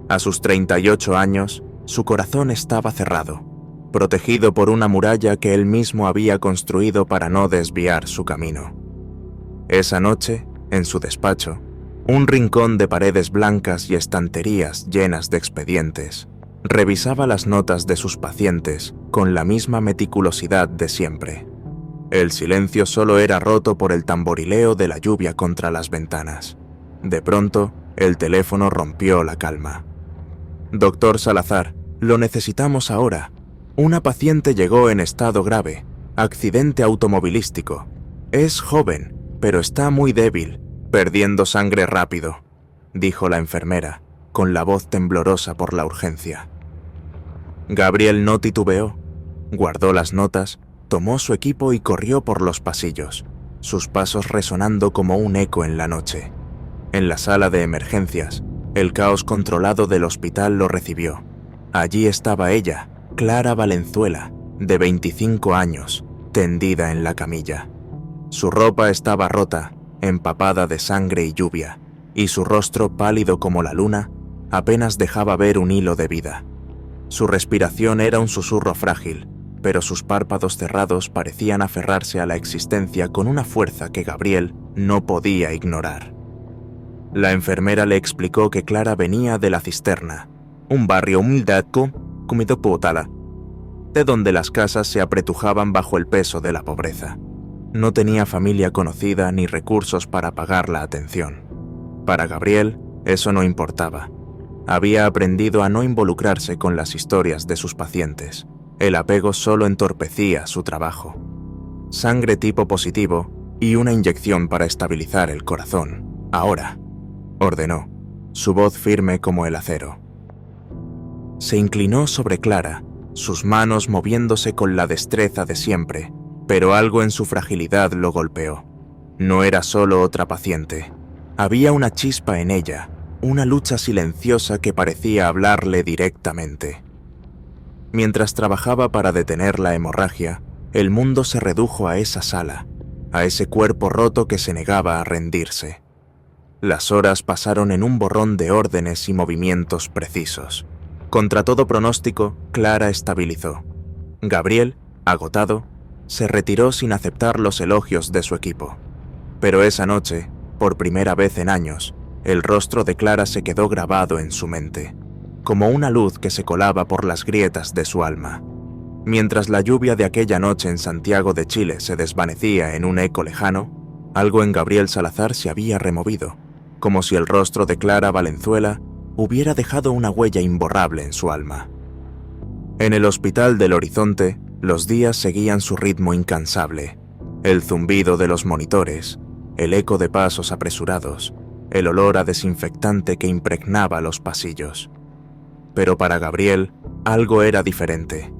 A sus 38 años, su corazón estaba cerrado, protegido por una muralla que él mismo había construido para no desviar su camino. Esa noche, en su despacho, un rincón de paredes blancas y estanterías llenas de expedientes, revisaba las notas de sus pacientes con la misma meticulosidad de siempre. El silencio solo era roto por el tamborileo de la lluvia contra las ventanas. De pronto, el teléfono rompió la calma. «Doctor Salazar, lo necesitamos ahora. Una paciente llegó en estado grave, accidente automovilístico. Es joven, pero está muy débil, perdiendo sangre rápido», dijo la enfermera, con la voz temblorosa por la urgencia. Gabriel no titubeó. Guardó las notas, tomó su equipo y corrió por los pasillos, sus pasos resonando como un eco en la noche. En la sala de emergencias, el caos controlado del hospital lo recibió. Allí estaba ella, Clara Valenzuela, de 25 años, tendida en la camilla. Su ropa estaba rota, empapada de sangre y lluvia, y su rostro, pálido como la luna, apenas dejaba ver un hilo de vida. Su respiración era un susurro frágil, pero sus párpados cerrados parecían aferrarse a la existencia con una fuerza que Gabriel no podía ignorar. La enfermera le explicó que Clara venía de La Cisterna, un barrio humilde comido potala, de donde las casas se apretujaban bajo el peso de la pobreza. No tenía familia conocida ni recursos para pagar la atención. Para Gabriel, eso no importaba. Había aprendido a no involucrarse con las historias de sus pacientes. El apego solo entorpecía su trabajo. Sangre tipo positivo y una inyección para estabilizar el corazón. Ahora, ordenó, su voz firme como el acero. Se inclinó sobre Clara, sus manos moviéndose con la destreza de siempre, pero algo en su fragilidad lo golpeó. No era solo otra paciente. Había una chispa en ella, una lucha silenciosa que parecía hablarle directamente. Mientras trabajaba para detener la hemorragia, el mundo se redujo a esa sala, a ese cuerpo roto que se negaba a rendirse. Las horas pasaron en un borrón de órdenes y movimientos precisos. Contra todo pronóstico, Clara estabilizó. Gabriel, agotado, se retiró sin aceptar los elogios de su equipo. Pero esa noche, por primera vez en años, el rostro de Clara se quedó grabado en su mente, como una luz que se colaba por las grietas de su alma. Mientras la lluvia de aquella noche en Santiago de Chile se desvanecía en un eco lejano, algo en Gabriel Salazar se había removido, como si el rostro de Clara Valenzuela hubiera dejado una huella imborrable en su alma. En el hospital del Horizonte, los días seguían su ritmo incansable. El zumbido de los monitores, el eco de pasos apresurados, el olor a desinfectante que impregnaba los pasillos. Pero para Gabriel, algo era diferente.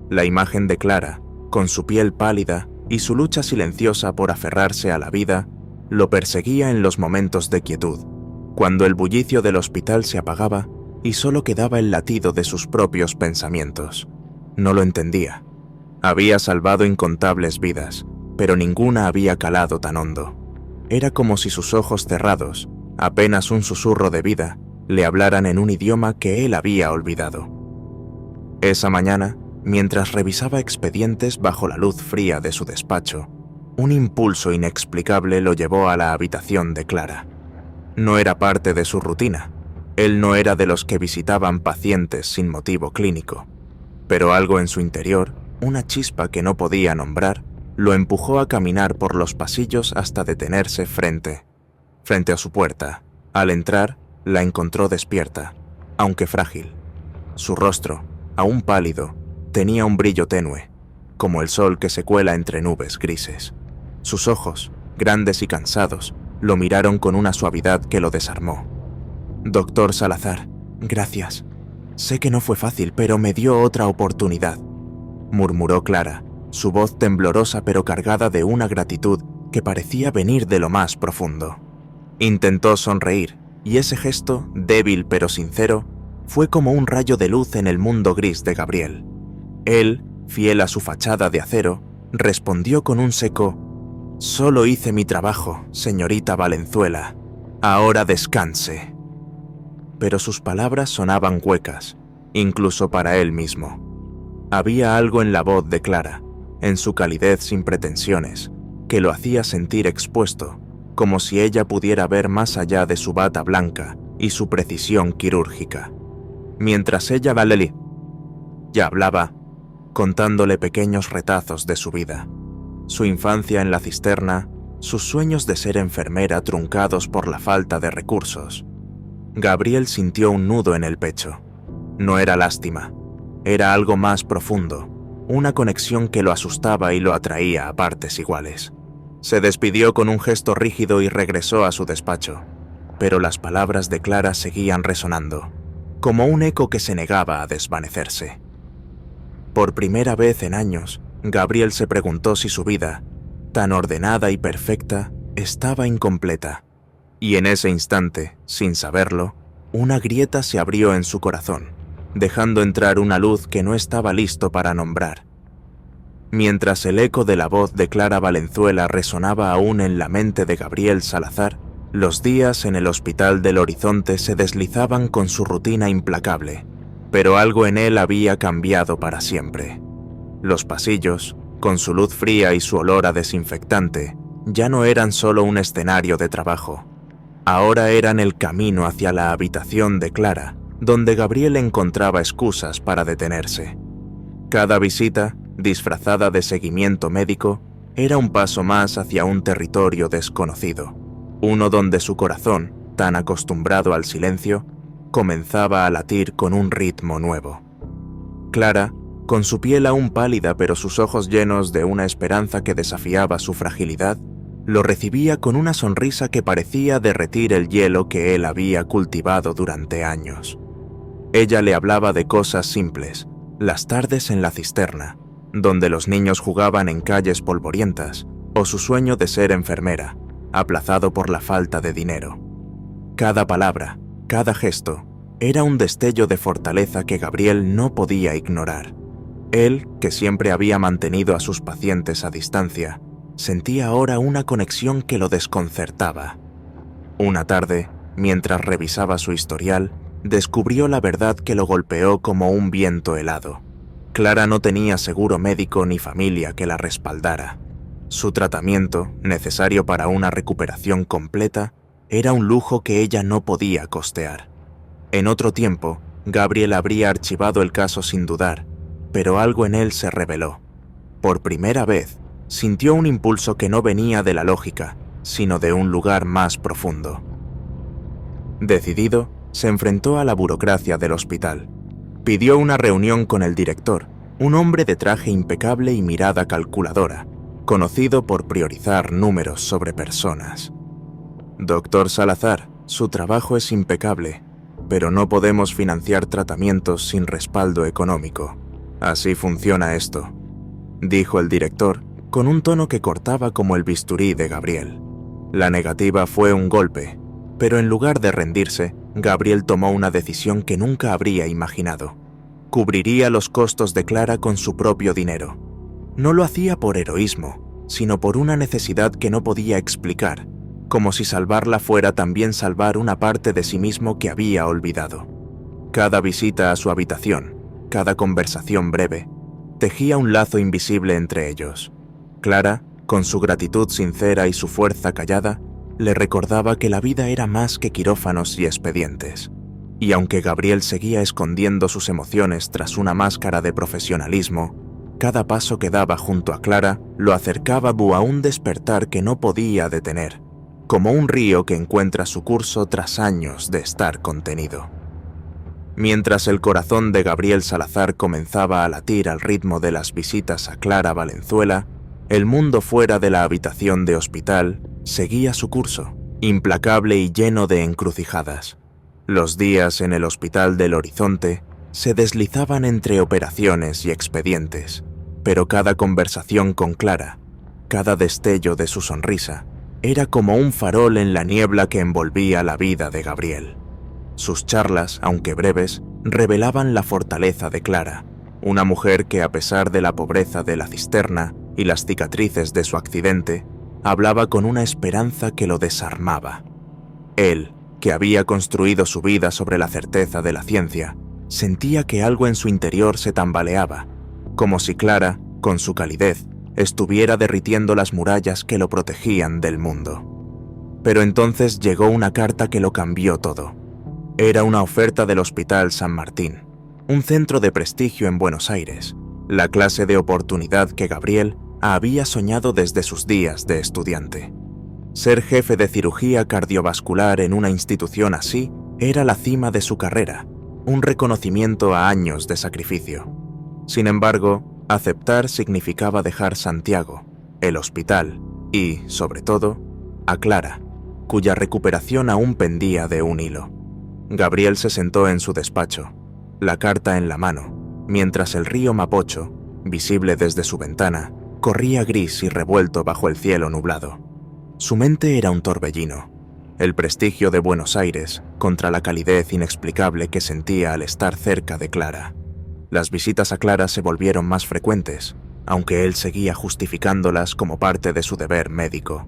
La imagen de Clara, con su piel pálida y su lucha silenciosa por aferrarse a la vida, lo perseguía en los momentos de quietud, cuando el bullicio del hospital se apagaba y solo quedaba el latido de sus propios pensamientos. No lo entendía. Había salvado incontables vidas, pero ninguna había calado tan hondo. Era como si sus ojos cerrados, apenas un susurro de vida, le hablaran en un idioma que él había olvidado. Esa mañana, mientras revisaba expedientes bajo la luz fría de su despacho, un impulso inexplicable lo llevó a la habitación de Clara. No era parte de su rutina. Él no era de los que visitaban pacientes sin motivo clínico. Pero algo en su interior, una chispa que no podía nombrar, lo empujó a caminar por los pasillos hasta detenerse frente a su puerta. Al entrar, la encontró despierta, aunque frágil. Su rostro, aún pálido, tenía un brillo tenue, como el sol que se cuela entre nubes grises. Sus ojos, grandes y cansados, lo miraron con una suavidad que lo desarmó. «Doctor Salazar, gracias». Sé que no fue fácil, pero me dio otra oportunidad, murmuró Clara, su voz temblorosa pero cargada de una gratitud que parecía venir de lo más profundo. Intentó sonreír, y ese gesto, débil pero sincero, fue como un rayo de luz en el mundo gris de Gabriel. Él, fiel a su fachada de acero, respondió con un seco: «Solo hice mi trabajo, señorita Valenzuela. Ahora descanse». Pero sus palabras sonaban huecas, incluso para él mismo. Había algo en la voz de Clara, en su calidez sin pretensiones, que lo hacía sentir expuesto, como si ella pudiera ver más allá de su bata blanca y su precisión quirúrgica. Mientras ella ya hablaba, contándole pequeños retazos de su vida, su infancia en la cisterna, sus sueños de ser enfermera truncados por la falta de recursos. Gabriel sintió un nudo en el pecho. No era lástima, era algo más profundo, una conexión que lo asustaba y lo atraía a partes iguales. Se despidió con un gesto rígido y regresó a su despacho, pero las palabras de Clara seguían resonando, como un eco que se negaba a desvanecerse. Por primera vez en años, Gabriel se preguntó si su vida, tan ordenada y perfecta, estaba incompleta. Y en ese instante, sin saberlo, una grieta se abrió en su corazón, dejando entrar una luz que no estaba listo para nombrar. Mientras el eco de la voz de Clara Valenzuela resonaba aún en la mente de Gabriel Salazar, los días en el Hospital del Horizonte se deslizaban con su rutina implacable, pero algo en él había cambiado para siempre. Los pasillos, con su luz fría y su olor a desinfectante, ya no eran solo un escenario de trabajo. Ahora eran el camino hacia la habitación de Clara, donde Gabriel encontraba excusas para detenerse. Cada visita, disfrazada de seguimiento médico, era un paso más hacia un territorio desconocido, uno donde su corazón, tan acostumbrado al silencio, comenzaba a latir con un ritmo nuevo. Clara, con su piel aún pálida pero sus ojos llenos de una esperanza que desafiaba su fragilidad, lo recibía con una sonrisa que parecía derretir el hielo que él había cultivado durante años. Ella le hablaba de cosas simples, las tardes en la cisterna, donde los niños jugaban en calles polvorientas, o su sueño de ser enfermera, aplazado por la falta de dinero. Cada palabra, cada gesto, era un destello de fortaleza que Gabriel no podía ignorar. Él, que siempre había mantenido a sus pacientes a distancia, sentía ahora una conexión que lo desconcertaba. Una tarde, mientras revisaba su historial, descubrió la verdad que lo golpeó como un viento helado. Clara no tenía seguro médico ni familia que la respaldara. Su tratamiento, necesario para una recuperación completa, era un lujo que ella no podía costear. En otro tiempo, Gabriel habría archivado el caso sin dudar, pero algo en él se reveló. Por primera vez, sintió un impulso que no venía de la lógica, sino de un lugar más profundo. Decidido, se enfrentó a la burocracia del hospital. Pidió una reunión con el director, un hombre de traje impecable y mirada calculadora, conocido por priorizar números sobre personas. «Doctor Salazar, su trabajo es impecable, pero no podemos financiar tratamientos sin respaldo económico. Así funciona esto», dijo el director, con un tono que cortaba como el bisturí de Gabriel. La negativa fue un golpe, pero en lugar de rendirse, Gabriel tomó una decisión que nunca habría imaginado. Cubriría los costos de Clara con su propio dinero. No lo hacía por heroísmo, sino por una necesidad que no podía explicar, como si salvarla fuera también salvar una parte de sí mismo que había olvidado. Cada visita a su habitación, cada conversación breve, tejía un lazo invisible entre ellos. Clara, con su gratitud sincera y su fuerza callada, le recordaba que la vida era más que quirófanos y expedientes. Y aunque Gabriel seguía escondiendo sus emociones tras una máscara de profesionalismo, cada paso que daba junto a Clara lo acercaba a un despertar que no podía detener, como un río que encuentra su curso tras años de estar contenido. Mientras el corazón de Gabriel Salazar comenzaba a latir al ritmo de las visitas a Clara Valenzuela, el mundo fuera de la habitación de hospital seguía su curso, implacable y lleno de encrucijadas. Los días en el Hospital del Horizonte se deslizaban entre operaciones y expedientes, pero cada conversación con Clara, cada destello de su sonrisa, era como un farol en la niebla que envolvía la vida de Gabriel. Sus charlas, aunque breves, revelaban la fortaleza de Clara, una mujer que, a pesar de la pobreza de la cisterna y las cicatrices de su accidente, hablaba con una esperanza que lo desarmaba. Él, que había construido su vida sobre la certeza de la ciencia, sentía que algo en su interior se tambaleaba, como si Clara, con su calidez, estuviera derritiendo las murallas que lo protegían del mundo. Pero entonces llegó una carta que lo cambió todo. Era una oferta del Hospital San Martín, un centro de prestigio en Buenos Aires, la clase de oportunidad que Gabriel había soñado desde sus días de estudiante. Ser jefe de cirugía cardiovascular en una institución así era la cima de su carrera, un reconocimiento a años de sacrificio. Sin embargo, aceptar significaba dejar Santiago, el hospital y, sobre todo, a Clara, cuya recuperación aún pendía de un hilo. Gabriel se sentó en su despacho, la carta en la mano, mientras el río Mapocho, visible desde su ventana, corría gris y revuelto bajo el cielo nublado. Su mente era un torbellino, el prestigio de Buenos Aires contra la calidez inexplicable que sentía al estar cerca de Clara. Las visitas a Clara se volvieron más frecuentes, aunque él seguía justificándolas como parte de su deber médico.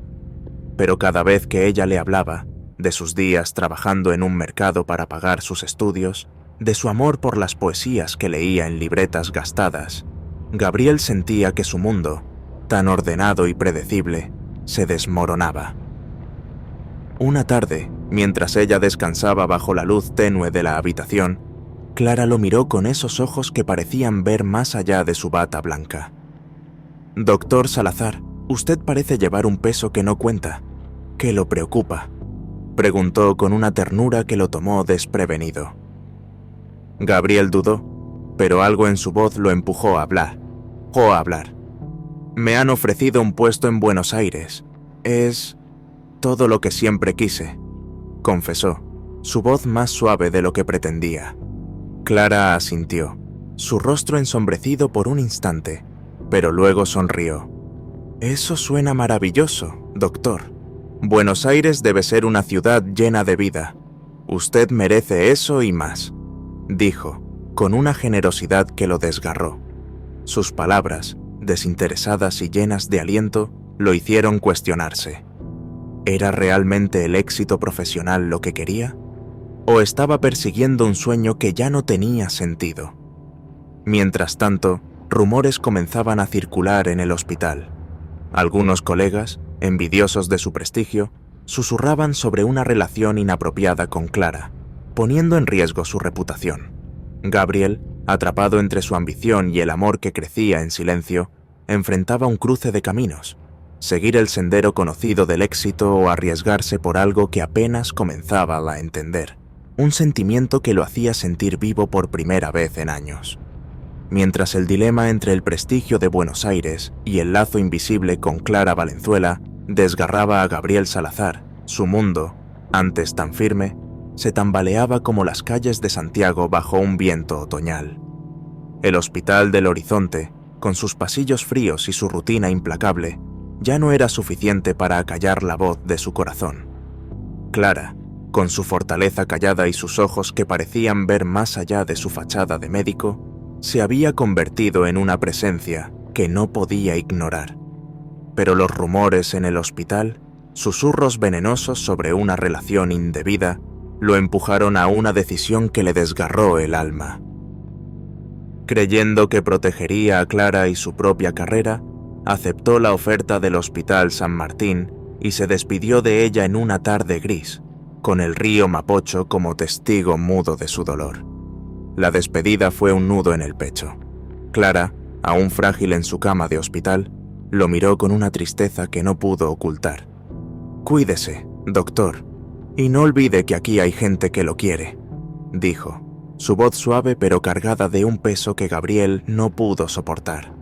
Pero cada vez que ella le hablaba, de sus días trabajando en un mercado para pagar sus estudios, de su amor por las poesías que leía en libretas gastadas, Gabriel sentía que su mundo, tan ordenado y predecible, se desmoronaba. Una tarde, mientras ella descansaba bajo la luz tenue de la habitación, Clara lo miró con esos ojos que parecían ver más allá de su bata blanca. «Doctor Salazar, usted parece llevar un peso que no cuenta. ¿Qué lo preocupa?», preguntó con una ternura que lo tomó desprevenido. Gabriel dudó, pero algo en su voz lo empujó a hablar. «Me han ofrecido un puesto en Buenos Aires. Es todo lo que siempre quise», confesó, su voz más suave de lo que pretendía. Clara asintió, su rostro ensombrecido por un instante, pero luego sonrió. «Eso suena maravilloso, doctor. Buenos Aires debe ser una ciudad llena de vida. Usted merece eso y más», dijo, con una generosidad que lo desgarró. Sus palabras, desinteresadas y llenas de aliento, lo hicieron cuestionarse. ¿Era realmente el éxito profesional lo que quería? ¿O estaba persiguiendo un sueño que ya no tenía sentido? Mientras tanto, rumores comenzaban a circular en el hospital. Algunos colegas, envidiosos de su prestigio, susurraban sobre una relación inapropiada con Clara, poniendo en riesgo su reputación. Gabriel, atrapado entre su ambición y el amor que crecía en silencio, enfrentaba un cruce de caminos: seguir el sendero conocido del éxito o arriesgarse por algo que apenas comenzaba a entender, un sentimiento que lo hacía sentir vivo por primera vez en años. Mientras el dilema entre el prestigio de Buenos Aires y el lazo invisible con Clara Valenzuela desgarraba a Gabriel Salazar, su mundo, antes tan firme, se tambaleaba como las calles de Santiago bajo un viento otoñal. El Hospital del Horizonte, con sus pasillos fríos y su rutina implacable, ya no era suficiente para acallar la voz de su corazón. Clara, con su fortaleza callada y sus ojos que parecían ver más allá de su fachada de médico, se había convertido en una presencia que no podía ignorar. Pero los rumores en el hospital, susurros venenosos sobre una relación indebida, lo empujaron a una decisión que le desgarró el alma. Creyendo que protegería a Clara y su propia carrera, aceptó la oferta del Hospital San Martín y se despidió de ella en una tarde gris, con el río Mapocho como testigo mudo de su dolor. La despedida fue un nudo en el pecho. Clara, aún frágil en su cama de hospital, lo miró con una tristeza que no pudo ocultar. «Cuídese, doctor, y no olvide que aquí hay gente que lo quiere», dijo, su voz suave pero cargada de un peso que Gabriel no pudo soportar.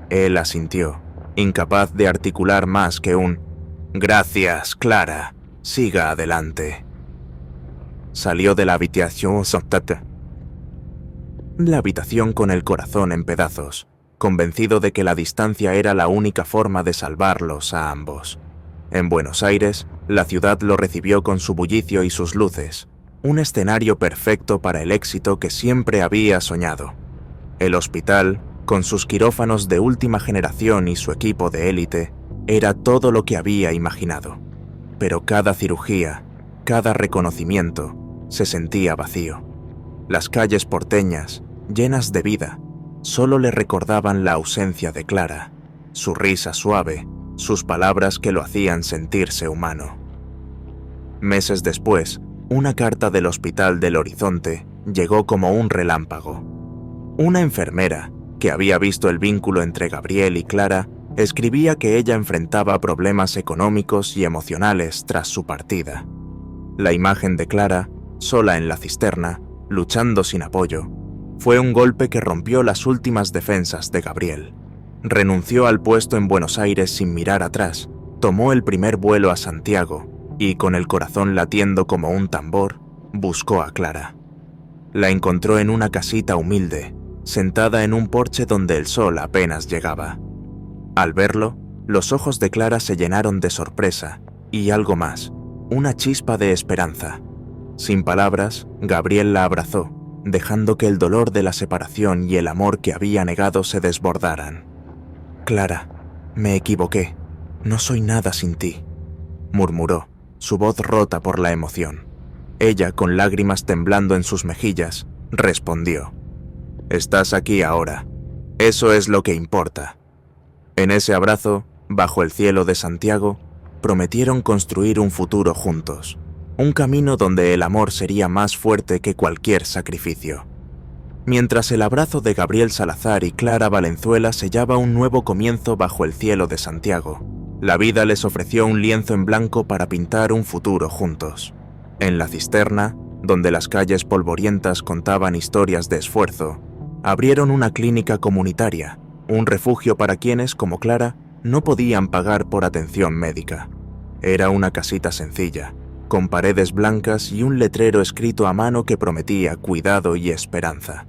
Él asintió, incapaz de articular más que un «Gracias, Clara, siga adelante». Salió de la habitación. la habitación con el corazón en pedazos, convencido de que la distancia era la única forma de salvarlos a ambos. En Buenos Aires, la ciudad lo recibió con su bullicio y sus luces, un escenario perfecto para el éxito que siempre había soñado. El hospital, con sus quirófanos de última generación y su equipo de élite, era todo lo que había imaginado. Pero cada cirugía, cada reconocimiento, se sentía vacío. Las calles porteñas, llenas de vida, solo le recordaban la ausencia de Clara, su risa suave, sus palabras que lo hacían sentirse humano. Meses después, una carta del Hospital del Horizonte llegó como un relámpago. Una enfermera, que había visto el vínculo entre Gabriel y Clara, escribía que ella enfrentaba problemas económicos y emocionales tras su partida. La imagen de Clara, sola en la cisterna, luchando sin apoyo, fue un golpe que rompió las últimas defensas de Gabriel. Renunció al puesto en Buenos Aires sin mirar atrás, tomó el primer vuelo a Santiago y, con el corazón latiendo como un tambor, buscó a Clara. La encontró en una casita humilde, sentada en un porche donde el sol apenas llegaba. Al verlo, los ojos de Clara se llenaron de sorpresa y algo más, una chispa de esperanza. Sin palabras, Gabriel la abrazó, dejando que el dolor de la separación y el amor que había negado se desbordaran. «Clara, me equivoqué. No soy nada sin ti», murmuró, su voz rota por la emoción. Ella, con lágrimas temblando en sus mejillas, respondió: «Estás aquí ahora. Eso es lo que importa». En ese abrazo, bajo el cielo de Santiago, prometieron construir un futuro juntos, un camino donde el amor sería más fuerte que cualquier sacrificio. Mientras el abrazo de Gabriel Salazar y Clara Valenzuela sellaba un nuevo comienzo bajo el cielo de Santiago, la vida les ofreció un lienzo en blanco para pintar un futuro juntos. En la cisterna, donde las calles polvorientas contaban historias de esfuerzo, abrieron una clínica comunitaria, un refugio para quienes, como Clara, no podían pagar por atención médica. Era una casita sencilla, con paredes blancas y un letrero escrito a mano que prometía cuidado y esperanza.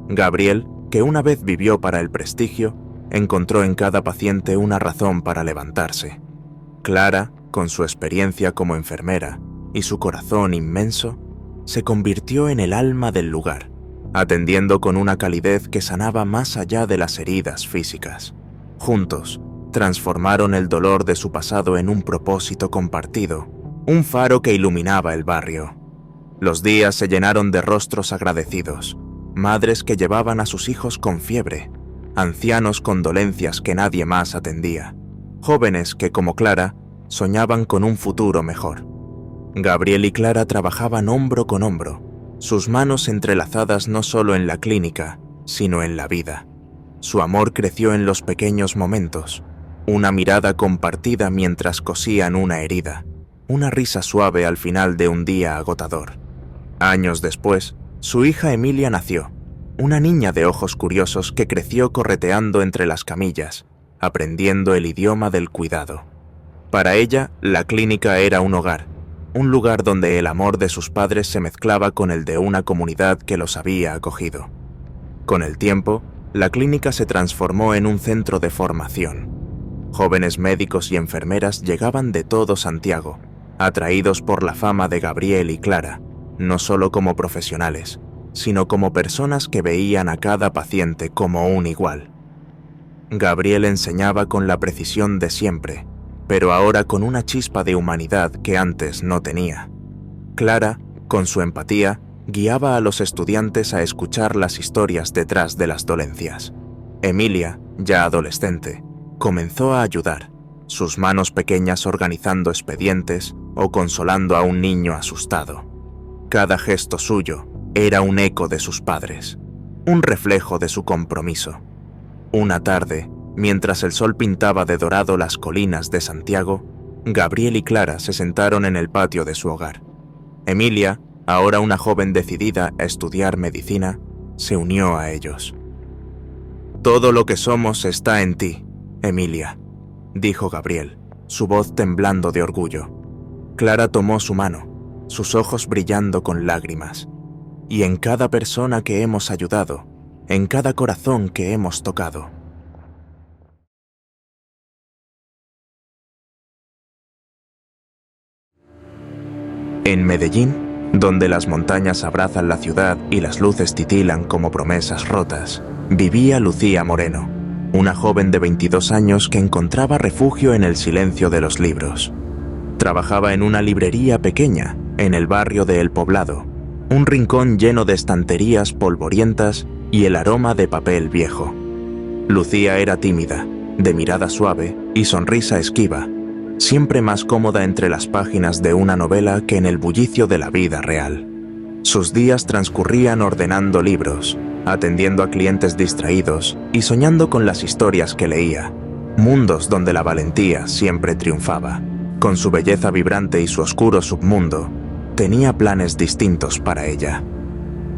Gabriel, que una vez vivió para el prestigio, encontró en cada paciente una razón para levantarse. Clara, con su experiencia como enfermera y su corazón inmenso, se convirtió en el alma del lugar, atendiendo con una calidez que sanaba más allá de las heridas físicas. Juntos, transformaron el dolor de su pasado en un propósito compartido, un faro que iluminaba el barrio. Los días se llenaron de rostros agradecidos, madres que llevaban a sus hijos con fiebre, ancianos con dolencias que nadie más atendía, jóvenes que, como Clara, soñaban con un futuro mejor. Gabriel y Clara trabajaban hombro con hombro, sus manos entrelazadas no solo en la clínica, sino en la vida. Su amor creció en los pequeños momentos, una mirada compartida mientras cosían una herida, una risa suave al final de un día agotador. Años después, su hija Emilia nació, una niña de ojos curiosos que creció correteando entre las camillas, aprendiendo el idioma del cuidado. Para ella, la clínica era un hogar, un lugar donde el amor de sus padres se mezclaba con el de una comunidad que los había acogido. Con el tiempo, la clínica se transformó en un centro de formación. Jóvenes médicos y enfermeras llegaban de todo Santiago, atraídos por la fama de Gabriel y Clara, no solo como profesionales, sino como personas que veían a cada paciente como un igual. Gabriel enseñaba con la precisión de siempre, pero ahora con una chispa de humanidad que antes no tenía. Clara, con su empatía, guiaba a los estudiantes a escuchar las historias detrás de las dolencias. Emilia, ya adolescente, comenzó a ayudar, sus manos pequeñas organizando expedientes o consolando a un niño asustado. Cada gesto suyo era un eco de sus padres, un reflejo de su compromiso. Una tarde, mientras el sol pintaba de dorado las colinas de Santiago, Gabriel y Clara se sentaron en el patio de su hogar. Emilia, ahora una joven decidida a estudiar medicina, se unió a ellos. «Todo lo que somos está en ti, Emilia», dijo Gabriel, su voz temblando de orgullo. Clara tomó su mano, sus ojos brillando con lágrimas. y en cada persona que hemos ayudado, en cada corazón que hemos tocado. En Medellín, donde las montañas abrazan la ciudad y las luces titilan como promesas rotas, vivía Lucía Moreno, una joven de 22 años que encontraba refugio en el silencio de los libros. Trabajaba en una librería pequeña, en el barrio de El Poblado, un rincón lleno de estanterías polvorientas y el aroma de papel viejo. Lucía era tímida, de mirada suave y sonrisa esquiva, siempre más cómoda entre las páginas de una novela que en el bullicio de la vida real. Sus días transcurrían ordenando libros, atendiendo a clientes distraídos y soñando con las historias que leía, mundos donde la valentía siempre triunfaba. Con su belleza vibrante y su oscuro submundo, tenía planes distintos para ella.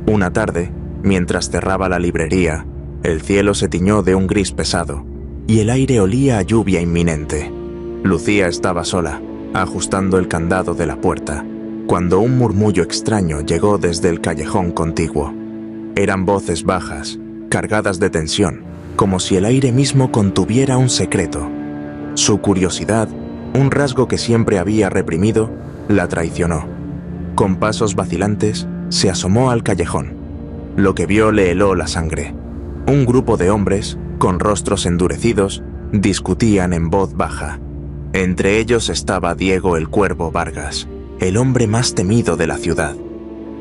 Una tarde, mientras cerraba la librería, el cielo se tiñó de un gris pesado y el aire olía a lluvia inminente. Lucía estaba sola, ajustando el candado de la puerta, cuando un murmullo extraño llegó desde el callejón contiguo. Eran voces bajas, cargadas de tensión, como si el aire mismo contuviera un secreto. Su curiosidad, un rasgo que siempre había reprimido, la traicionó. Con pasos vacilantes, se asomó al callejón. Lo que vio le heló la sangre. Un grupo de hombres, con rostros endurecidos, discutían en voz baja. Entre ellos estaba Diego el Cuervo Vargas, el hombre más temido de la ciudad.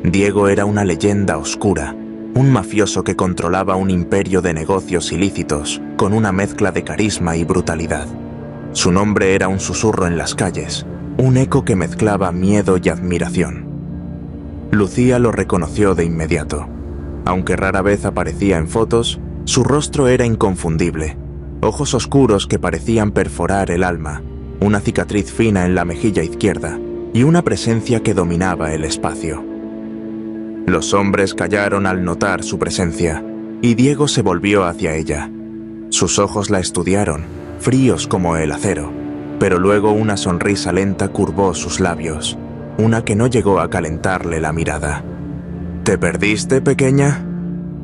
Diego era una leyenda oscura, un mafioso que controlaba un imperio de negocios ilícitos con una mezcla de carisma y brutalidad. Su nombre era un susurro en las calles, un eco que mezclaba miedo y admiración. Lucía lo reconoció de inmediato. Aunque rara vez aparecía en fotos, su rostro era inconfundible. Ojos oscuros que parecían perforar el alma, una cicatriz fina en la mejilla izquierda y una presencia que dominaba el espacio. Los hombres callaron al notar su presencia, y Diego se volvió hacia ella. Sus ojos la estudiaron, fríos como el acero, pero luego una sonrisa lenta curvó sus labios, una que no llegó a calentarle la mirada. ¿Te perdiste, pequeña?,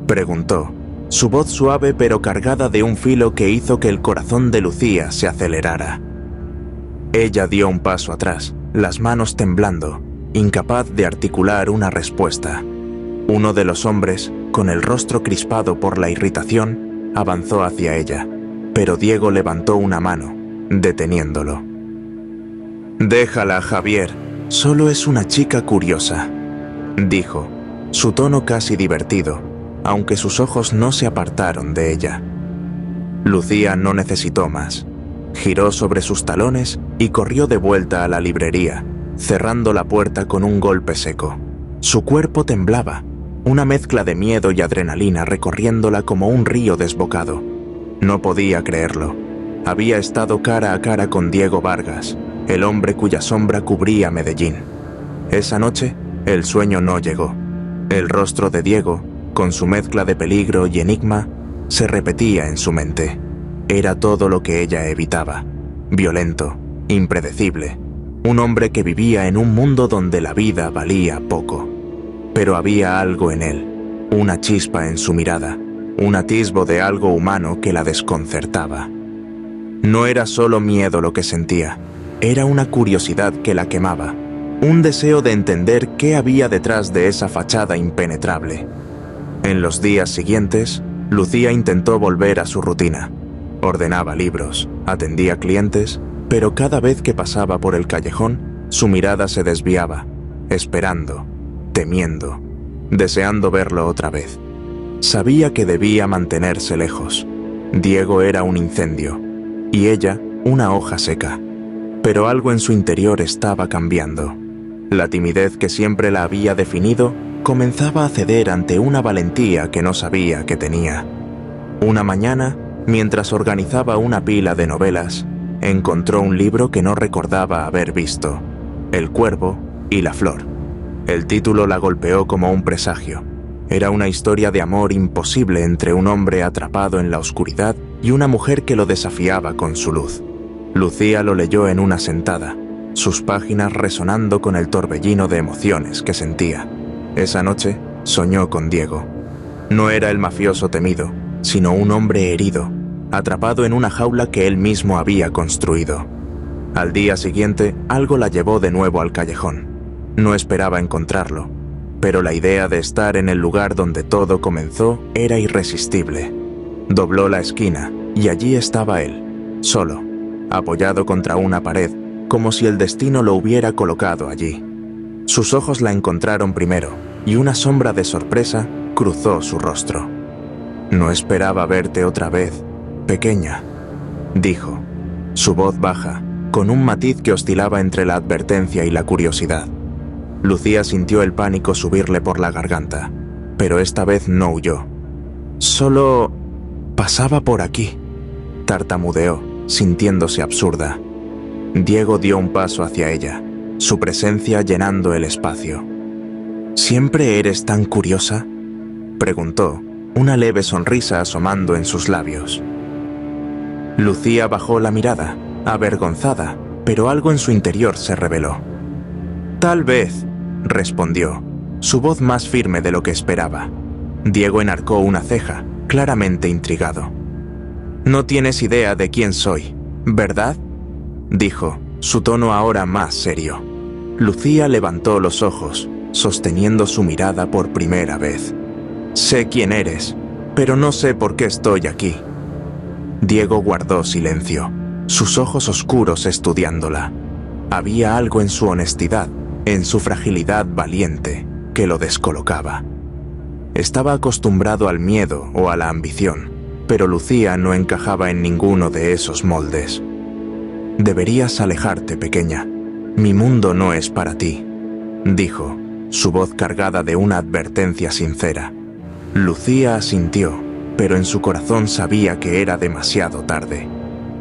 preguntó, su voz suave pero cargada de un filo que hizo que el corazón de Lucía se acelerara. Ella dio un paso atrás, las manos temblando, incapaz de articular una respuesta. Uno de los hombres, con el rostro crispado por la irritación, avanzó hacia ella, pero Diego levantó una mano, deteniéndolo. «Déjala, Javier, solo es una chica curiosa», dijo, su tono casi divertido, aunque sus ojos no se apartaron de ella. Lucía no necesitó más. Giró sobre sus talones y corrió de vuelta a la librería, cerrando la puerta con un golpe seco. Su cuerpo temblaba, una mezcla de miedo y adrenalina recorriéndola como un río desbocado. No podía creerlo. Había estado cara a cara con Diego Vargas, el hombre cuya sombra cubría Medellín. Esa noche, el sueño no llegó. El rostro de Diego, con su mezcla de peligro y enigma, se repetía en su mente. Era todo lo que ella evitaba. Violento, impredecible. Un hombre que vivía en un mundo donde la vida valía poco. Pero había algo en él, una chispa en su mirada, un atisbo de algo humano que la desconcertaba. No era solo miedo lo que sentía, era una curiosidad que la quemaba, un deseo de entender qué había detrás de esa fachada impenetrable. En los días siguientes, Lucía intentó volver a su rutina. Ordenaba libros, atendía clientes, pero cada vez que pasaba por el callejón, su mirada se desviaba, esperando, temiendo, deseando verlo otra vez. Sabía que debía mantenerse lejos. Diego era un incendio, y ella una hoja seca. Pero algo en su interior estaba cambiando. La timidez que siempre la había definido comenzaba a ceder ante una valentía que no sabía que tenía. Una mañana, mientras organizaba una pila de novelas, encontró un libro que no recordaba haber visto: El Cuervo y la Flor. El título la golpeó como un presagio. Era una historia de amor imposible entre un hombre atrapado en la oscuridad y una mujer que lo desafiaba con su luz. Lucía lo leyó en una sentada, sus páginas resonando con el torbellino de emociones que sentía. Esa noche, soñó con Diego. No era el mafioso temido, sino un hombre herido, atrapado en una jaula que él mismo había construido. Al día siguiente, algo la llevó de nuevo al callejón. No esperaba encontrarlo, pero la idea de estar en el lugar donde todo comenzó era irresistible. Dobló la esquina y allí estaba él, solo, apoyado contra una pared, como si el destino lo hubiera colocado allí. Sus ojos la encontraron primero y una sombra de sorpresa cruzó su rostro. «No esperaba verte otra vez, pequeña», dijo, su voz baja, con un matiz que oscilaba entre la advertencia y la curiosidad. Lucía sintió el pánico subirle por la garganta, pero esta vez no huyó. «Solo pasaba por aquí», tartamudeó, sintiéndose absurda. Diego dio un paso hacia ella, su presencia llenando el espacio. «¿Siempre eres tan curiosa?», preguntó, una leve sonrisa asomando en sus labios. Lucía bajó la mirada, avergonzada, pero algo en su interior se reveló. «Tal vez», respondió, su voz más firme de lo que esperaba. Diego enarcó una ceja, claramente intrigado. «No tienes idea de quién soy, ¿verdad?», dijo, su tono ahora más serio. Lucía levantó los ojos, sosteniendo su mirada por primera vez. «Sé quién eres, pero no sé por qué estoy aquí». Diego guardó silencio, sus ojos oscuros estudiándola. Había algo en su honestidad, en su fragilidad valiente, que lo descolocaba. Estaba acostumbrado al miedo o a la ambición, pero Lucía no encajaba en ninguno de esos moldes. «Deberías alejarte, pequeña. Mi mundo no es para ti», dijo, su voz cargada de una advertencia sincera. Lucía asintió, pero en su corazón sabía que era demasiado tarde.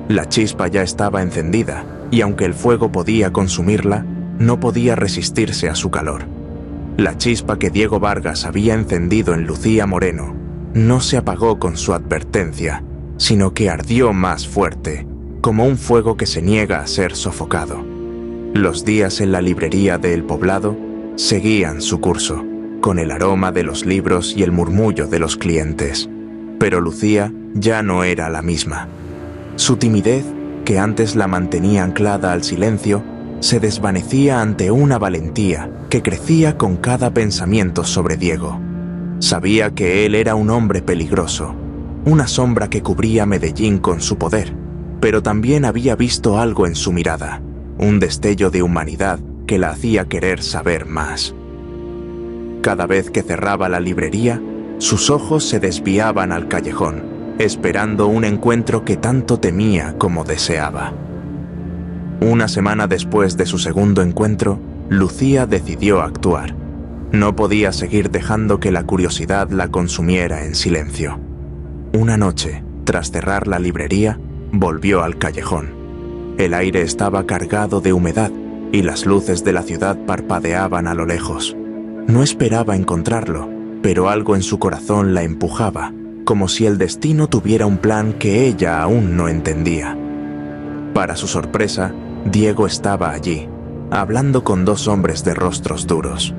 La chispa ya estaba encendida, y aunque el fuego podía consumirla, no podía resistirse a su calor. La chispa que Diego Vargas había encendido en Lucía Moreno no se apagó con su advertencia, sino que ardió más fuerte, como un fuego que se niega a ser sofocado. Los días en la librería de El Poblado seguían su curso, con el aroma de los libros y el murmullo de los clientes. Pero Lucía ya no era la misma. Su timidez, que antes la mantenía anclada al silencio, se desvanecía ante una valentía que crecía con cada pensamiento sobre Diego. Sabía que él era un hombre peligroso, una sombra que cubría Medellín con su poder, pero también había visto algo en su mirada, un destello de humanidad que la hacía querer saber más. Cada vez que cerraba la librería, sus ojos se desviaban al callejón, esperando un encuentro que tanto temía como deseaba. Una semana después de su segundo encuentro, Lucía decidió actuar. No podía seguir dejando que la curiosidad la consumiera en silencio. Una noche, tras cerrar la librería, volvió al callejón. El aire estaba cargado de humedad y las luces de la ciudad parpadeaban a lo lejos. No esperaba encontrarlo, pero algo en su corazón la empujaba, como si el destino tuviera un plan que ella aún no entendía. Para su sorpresa, Diego estaba allí, hablando con dos hombres de rostros duros.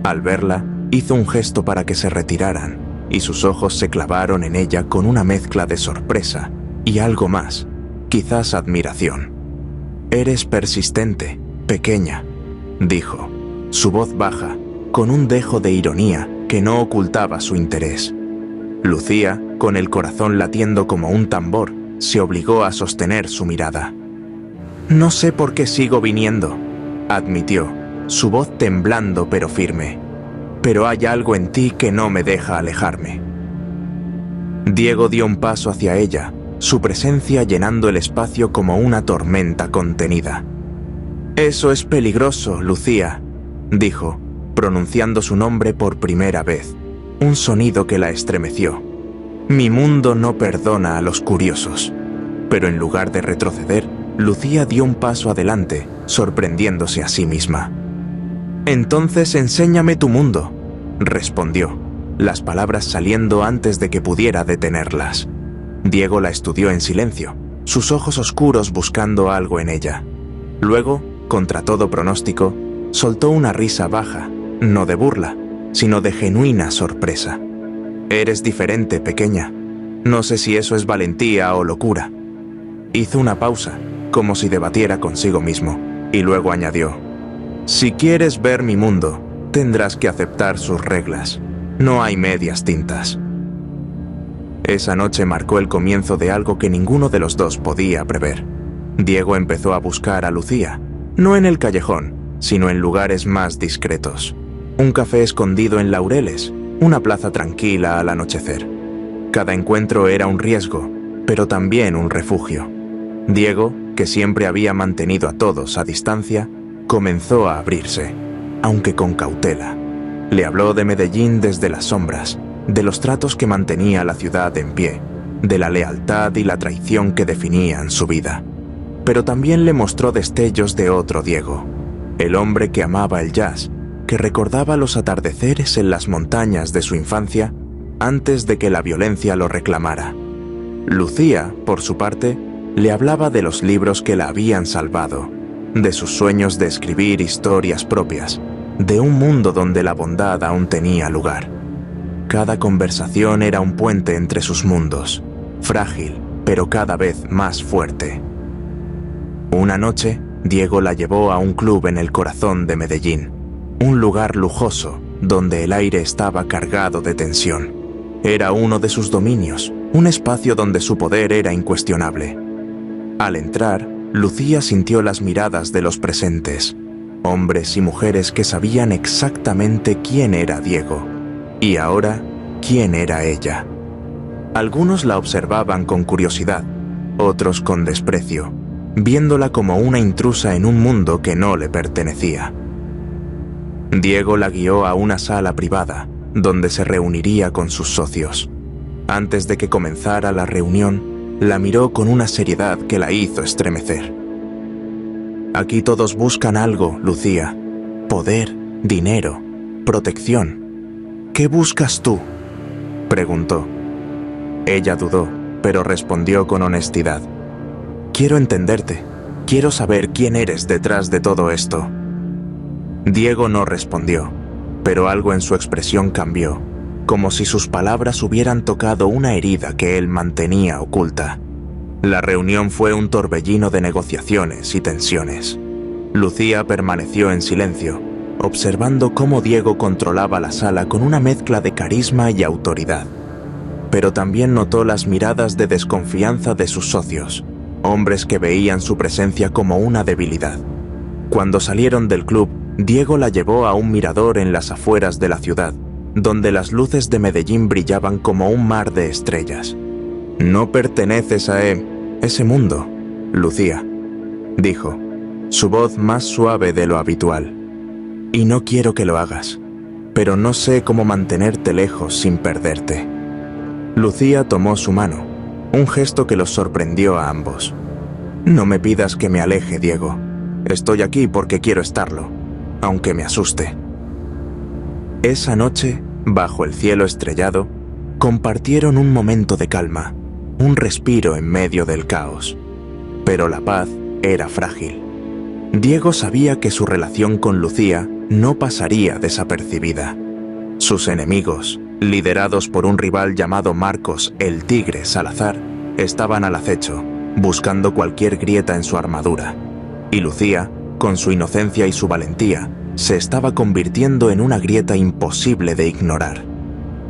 Al verla, hizo un gesto para que se retiraran, y sus ojos se clavaron en ella con una mezcla de sorpresa y algo más, quizás admiración. «Eres persistente, pequeña», dijo, su voz baja, con un dejo de ironía que no ocultaba su interés. Lucía, con el corazón latiendo como un tambor, se obligó a sostener su mirada. «No sé por qué sigo viniendo», admitió, su voz temblando pero firme. «Pero hay algo en ti que no me deja alejarme». Diego dio un paso hacia ella, su presencia llenando el espacio como una tormenta contenida. «Eso es peligroso, Lucía», dijo, pronunciando su nombre por primera vez, un sonido que la estremeció. «Mi mundo no perdona a los curiosos». Pero en lugar de retroceder, Lucía dio un paso adelante, sorprendiéndose a sí misma. «Entonces enséñame tu mundo», respondió, las palabras saliendo antes de que pudiera detenerlas. Diego la estudió en silencio, sus ojos oscuros buscando algo en ella. Luego, contra todo pronóstico, soltó una risa baja, no de burla, sino de genuina sorpresa. «Eres diferente, pequeña. No sé si eso es valentía o locura». Hizo una pausa, como si debatiera consigo mismo, y luego añadió: «Si quieres ver mi mundo, tendrás que aceptar sus reglas. No hay medias tintas». Esa noche marcó el comienzo de algo que ninguno de los dos podía prever. Diego empezó a buscar a Lucía, no en el callejón, sino en lugares más discretos. Un café escondido en Laureles, una plaza tranquila al anochecer. Cada encuentro era un riesgo, pero también un refugio. Diego, que siempre había mantenido a todos a distancia, comenzó a abrirse, aunque con cautela. Le habló de Medellín desde las sombras, de los tratos que mantenía la ciudad en pie, de la lealtad y la traición que definían su vida. Pero también le mostró destellos de otro Diego, el hombre que amaba el jazz, que recordaba los atardeceres en las montañas de su infancia antes de que la violencia lo reclamara. Lucía, por su parte, le hablaba de los libros que la habían salvado, de sus sueños de escribir historias propias, de un mundo donde la bondad aún tenía lugar. Cada conversación era un puente entre sus mundos, frágil, pero cada vez más fuerte. Una noche, Diego la llevó a un club en el corazón de Medellín, un lugar lujoso donde el aire estaba cargado de tensión. Era uno de sus dominios, un espacio donde su poder era incuestionable. Al entrar, Lucía sintió las miradas de los presentes, hombres y mujeres que sabían exactamente quién era Diego, y ahora, quién era ella. Algunos la observaban con curiosidad, otros con desprecio, viéndola como una intrusa en un mundo que no le pertenecía. Diego la guió a una sala privada, donde se reuniría con sus socios. Antes de que comenzara la reunión, la miró con una seriedad que la hizo estremecer. «Aquí todos buscan algo, Lucía. Poder, dinero, protección. ¿Qué buscas tú?», preguntó. Ella dudó, pero respondió con honestidad: «Quiero entenderte. Quiero saber quién eres detrás de todo esto». Diego no respondió, pero algo en su expresión cambió, como si sus palabras hubieran tocado una herida que él mantenía oculta. La reunión fue un torbellino de negociaciones y tensiones. Lucía permaneció en silencio, observando cómo Diego controlaba la sala con una mezcla de carisma y autoridad. Pero también notó las miradas de desconfianza de sus socios, hombres que veían su presencia como una debilidad. Cuando salieron del club, Diego la llevó a un mirador en las afueras de la ciudad, donde las luces de Medellín brillaban como un mar de estrellas. «No perteneces a ese mundo, Lucía», dijo, su voz más suave de lo habitual. «Y no quiero que lo hagas, pero no sé cómo mantenerte lejos sin perderte». Lucía tomó su mano, un gesto que los sorprendió a ambos. «No me pidas que me aleje, Diego. Estoy aquí porque quiero estarlo, aunque me asuste». Esa noche, bajo el cielo estrellado, compartieron un momento de calma, un respiro en medio del caos. Pero la paz era frágil. Diego sabía que su relación con Lucía no pasaría desapercibida. Sus enemigos, liderados por un rival llamado Marcos el Tigre Salazar, estaban al acecho, buscando cualquier grieta en su armadura. Y Lucía, con su inocencia y su valentía, se estaba convirtiendo en una grieta imposible de ignorar.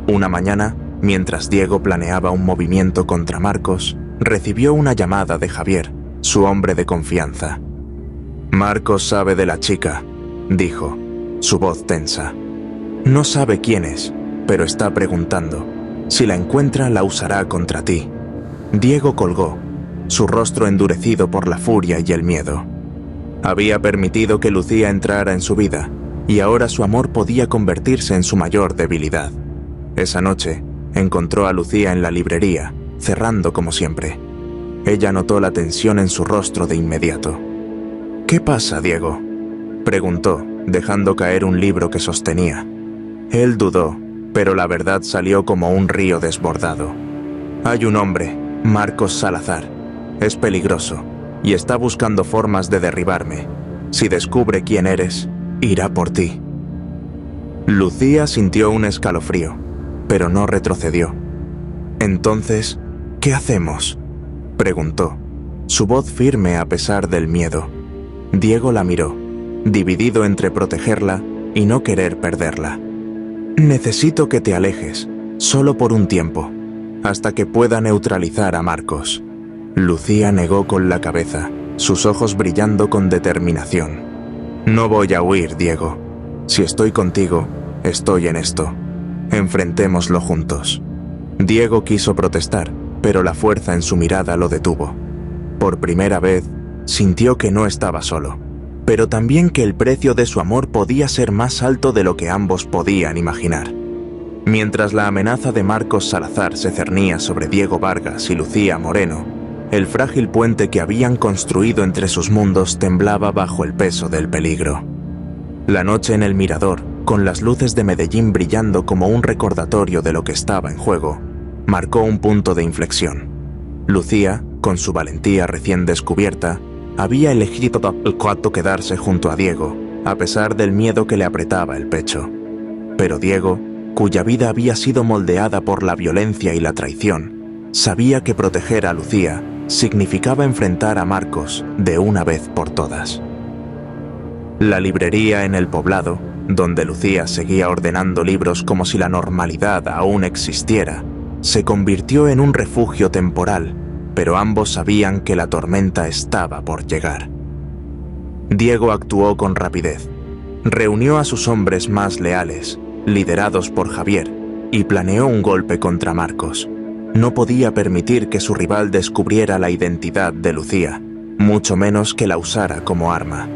Una mañana, mientras Diego planeaba un movimiento contra Marcos, recibió una llamada de Javier, su hombre de confianza. «Marcos sabe de la chica», dijo, su voz tensa. «No sabe quién es, pero está preguntando. Si la encuentra, la usará contra ti». Diego colgó, su rostro endurecido por la furia y el miedo. Había permitido que Lucía entrara en su vida, y ahora su amor podía convertirse en su mayor debilidad. Esa noche, encontró a Lucía en la librería, cerrando como siempre. Ella notó la tensión en su rostro de inmediato. «¿Qué pasa, Diego?», preguntó, dejando caer un libro que sostenía. Él dudó, pero la verdad salió como un río desbordado. «Hay un hombre, Marcos Salazar. Es peligroso y está buscando formas de derribarme. Si descubre quién eres, irá por ti». Lucía sintió un escalofrío, pero no retrocedió. «Entonces, ¿qué hacemos?», preguntó, su voz firme a pesar del miedo. Diego la miró, dividido entre protegerla y no querer perderla. «Necesito que te alejes, solo por un tiempo, hasta que pueda neutralizar a Marcos». Lucía negó con la cabeza, sus ojos brillando con determinación. «No voy a huir, Diego. Si estoy contigo, estoy en esto. Enfrentémoslo juntos». Diego quiso protestar, pero la fuerza en su mirada lo detuvo. Por primera vez, sintió que no estaba solo, pero también que el precio de su amor podía ser más alto de lo que ambos podían imaginar. Mientras la amenaza de Marcos Salazar se cernía sobre Diego Vargas y Lucía Moreno, el frágil puente que habían construido entre sus mundos temblaba bajo el peso del peligro. La noche en el mirador, con las luces de Medellín brillando como un recordatorio de lo que estaba en juego, marcó un punto de inflexión. Lucía, con su valentía recién descubierta, había elegido quedarse junto a Diego, a pesar del miedo que le apretaba el pecho. Pero Diego, cuya vida había sido moldeada por la violencia y la traición, sabía que proteger a Lucía significaba enfrentar a Marcos de una vez por todas. La librería en el poblado, donde Lucía seguía ordenando libros como si la normalidad aún existiera, se convirtió en un refugio temporal, pero ambos sabían que la tormenta estaba por llegar. Diego actuó con rapidez. Reunió a sus hombres más leales, liderados por Javier, y planeó un golpe contra Marcos. No podía permitir que su rival descubriera la identidad de Lucía, mucho menos que la usara como arma.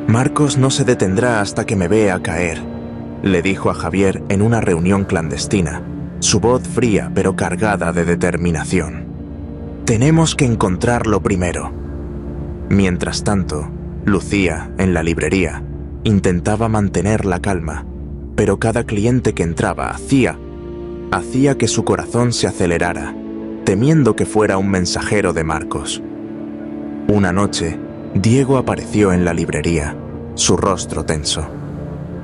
«Marcos no se detendrá hasta que me vea caer», le dijo a Javier en una reunión clandestina, su voz fría pero cargada de determinación. «Tenemos que encontrarlo primero». Mientras tanto, Lucía, en la librería, intentaba mantener la calma, pero cada cliente que entraba hacía que su corazón se acelerara, temiendo que fuera un mensajero de Marcos. Una noche, Diego apareció en la librería, su rostro tenso.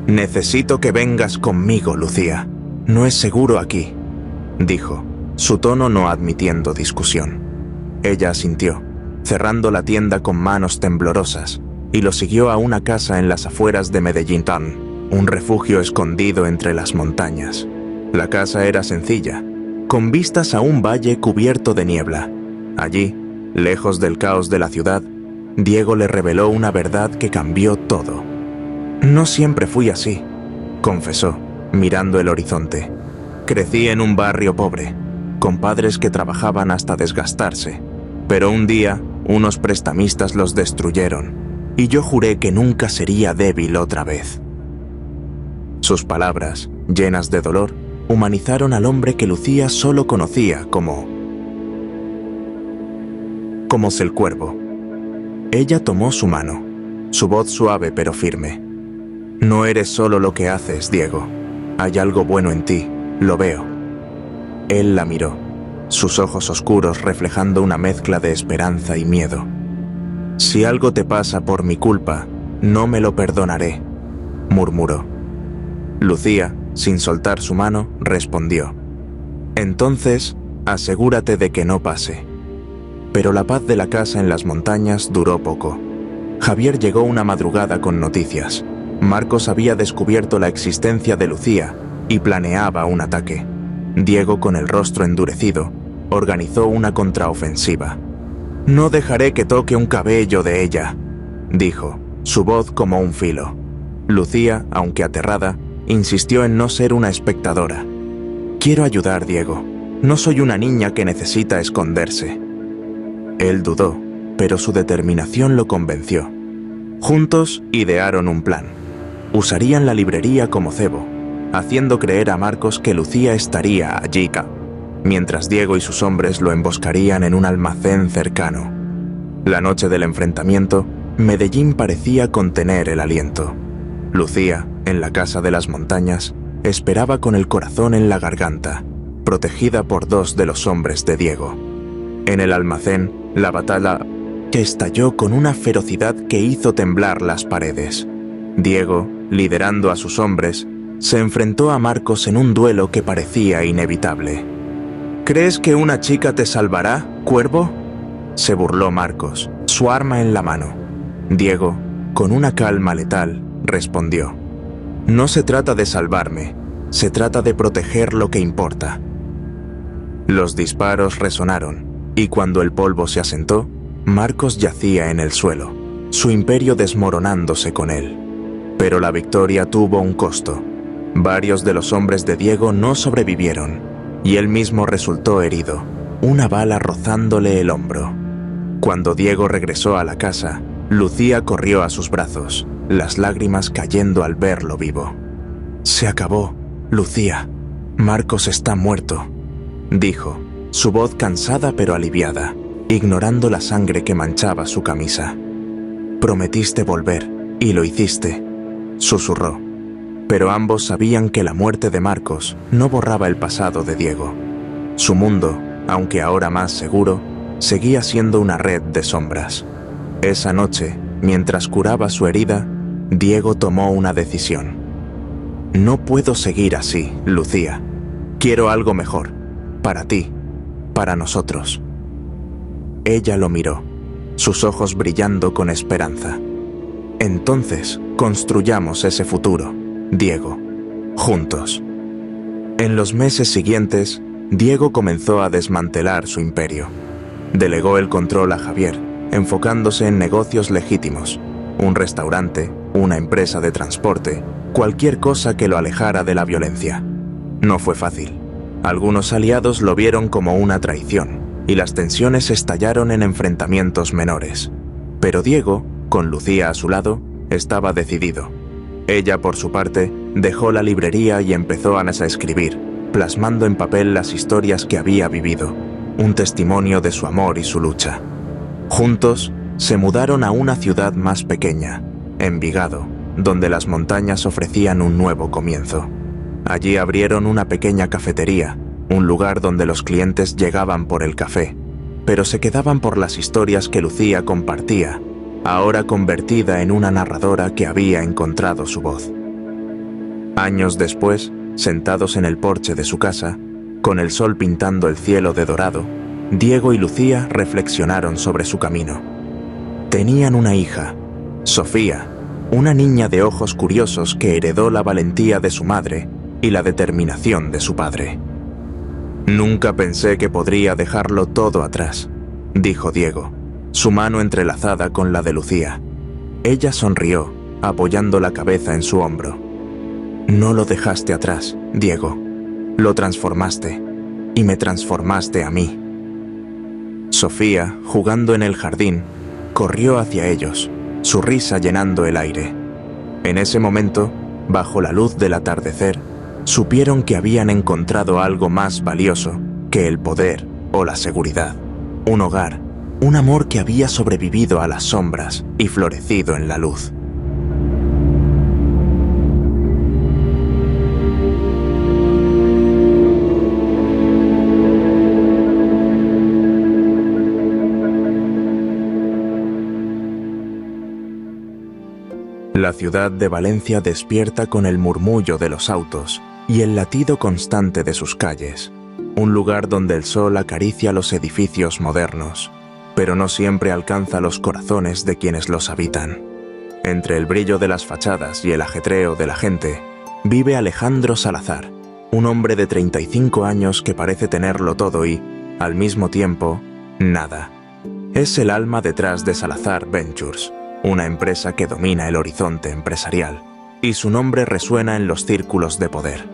«Necesito que vengas conmigo, Lucía. No es seguro aquí», dijo, su tono no admitiendo discusión. Ella asintió, cerrando la tienda con manos temblorosas, y lo siguió a una casa en las afueras de Medellín, un refugio escondido entre las montañas. La casa era sencilla, con vistas a un valle cubierto de niebla. Allí, lejos del caos de la ciudad, Diego le reveló una verdad que cambió todo. «No siempre fui así», confesó, mirando el horizonte. «Crecí en un barrio pobre, con padres que trabajaban hasta desgastarse, pero un día unos prestamistas los destruyeron, y yo juré que nunca sería débil otra vez». Sus palabras, llenas de dolor, humanizaron al hombre que Lucía solo conocía como el Cuervo. Ella tomó su mano, su voz suave pero firme. «No eres solo lo que haces, Diego. Hay algo bueno en ti, lo veo». Él la miró, sus ojos oscuros reflejando una mezcla de esperanza y miedo. «Si algo te pasa por mi culpa, no me lo perdonaré», murmuró. Lucía, sin soltar su mano, respondió: «Entonces, asegúrate de que no pase». Pero la paz de la casa en las montañas duró poco. Javier llegó una madrugada con noticias. Marcos había descubierto la existencia de Lucía y planeaba un ataque. Diego, con el rostro endurecido, organizó una contraofensiva. «No dejaré que toque un cabello de ella», dijo, su voz como un filo. Lucía, aunque aterrada, insistió en no ser una espectadora. «Quiero ayudar, Diego. No soy una niña que necesita esconderse». Él dudó, pero su determinación lo convenció. Juntos idearon un plan. Usarían la librería como cebo, haciendo creer a Marcos que Lucía estaría allí, mientras Diego y sus hombres lo emboscarían en un almacén cercano. La noche del enfrentamiento, Medellín parecía contener el aliento. Lucía, en la casa de las montañas, esperaba con el corazón en la garganta, protegida por dos de los hombres de Diego. En el almacén, la batalla que estalló con una ferocidad que hizo temblar las paredes. Diego, liderando a sus hombres, se enfrentó a Marcos en un duelo que parecía inevitable. ¿Crees que una chica te salvará, cuervo?, se burló Marcos, su arma en la mano. Diego, con una calma letal, respondió: no se trata de salvarme, se trata de proteger lo que importa. Los disparos resonaron, y cuando el polvo se asentó, Marcos yacía en el suelo, su imperio desmoronándose con él. Pero la victoria tuvo un costo. Varios de los hombres de Diego no sobrevivieron, y él mismo resultó herido, una bala rozándole el hombro. Cuando Diego regresó a la casa, Lucía corrió a sus brazos, las lágrimas cayendo al verlo vivo. «Se acabó, Lucía. Marcos está muerto», dijo, su voz cansada pero aliviada, ignorando la sangre que manchaba su camisa. «Prometiste volver, y lo hiciste», susurró. Pero ambos sabían que la muerte de Marcos no borraba el pasado de Diego. Su mundo, aunque ahora más seguro, seguía siendo una red de sombras. Esa noche, mientras curaba su herida, Diego tomó una decisión. «No puedo seguir así, Lucía. Quiero algo mejor. Para ti. Para nosotros». Ella lo miró, sus ojos brillando con esperanza. «Entonces, construyamos ese futuro, Diego. Juntos». En los meses siguientes, Diego comenzó a desmantelar su imperio. Delegó el control a Javier, enfocándose en negocios legítimos, un restaurante, una empresa de transporte, cualquier cosa que lo alejara de la violencia. No fue fácil. Algunos aliados lo vieron como una traición, y las tensiones estallaron en enfrentamientos menores. Pero Diego, con Lucía a su lado, estaba decidido. Ella, por su parte, dejó la librería y empezó a escribir, plasmando en papel las historias que había vivido, un testimonio de su amor y su lucha. Juntos, se mudaron a una ciudad más pequeña, Envigado, donde las montañas ofrecían un nuevo comienzo. Allí abrieron una pequeña cafetería, un lugar donde los clientes llegaban por el café, pero se quedaban por las historias que Lucía compartía, ahora convertida en una narradora que había encontrado su voz. Años después, sentados en el porche de su casa, con el sol pintando el cielo de dorado, Diego y Lucía reflexionaron sobre su camino. Tenían una hija, Sofía, una niña de ojos curiosos que heredó la valentía de su madre y la determinación de su padre. «Nunca pensé que podría dejarlo todo atrás», dijo Diego, su mano entrelazada con la de Lucía. Ella sonrió, apoyando la cabeza en su hombro. «No lo dejaste atrás, Diego. Lo transformaste, y me transformaste a mí». Sofía, jugando en el jardín, corrió hacia ellos, su risa llenando el aire. En ese momento, bajo la luz del atardecer, supieron que habían encontrado algo más valioso que el poder o la seguridad. Un hogar, un amor que había sobrevivido a las sombras y florecido en la luz. La ciudad de Valencia despierta con el murmullo de los autos y el latido constante de sus calles, un lugar donde el sol acaricia los edificios modernos, pero no siempre alcanza los corazones de quienes los habitan. Entre el brillo de las fachadas y el ajetreo de la gente, vive Alejandro Salazar, un hombre de 35 años que parece tenerlo todo y, al mismo tiempo, nada. Es el alma detrás de Salazar Ventures, una empresa que domina el horizonte empresarial, y su nombre resuena en los círculos de poder.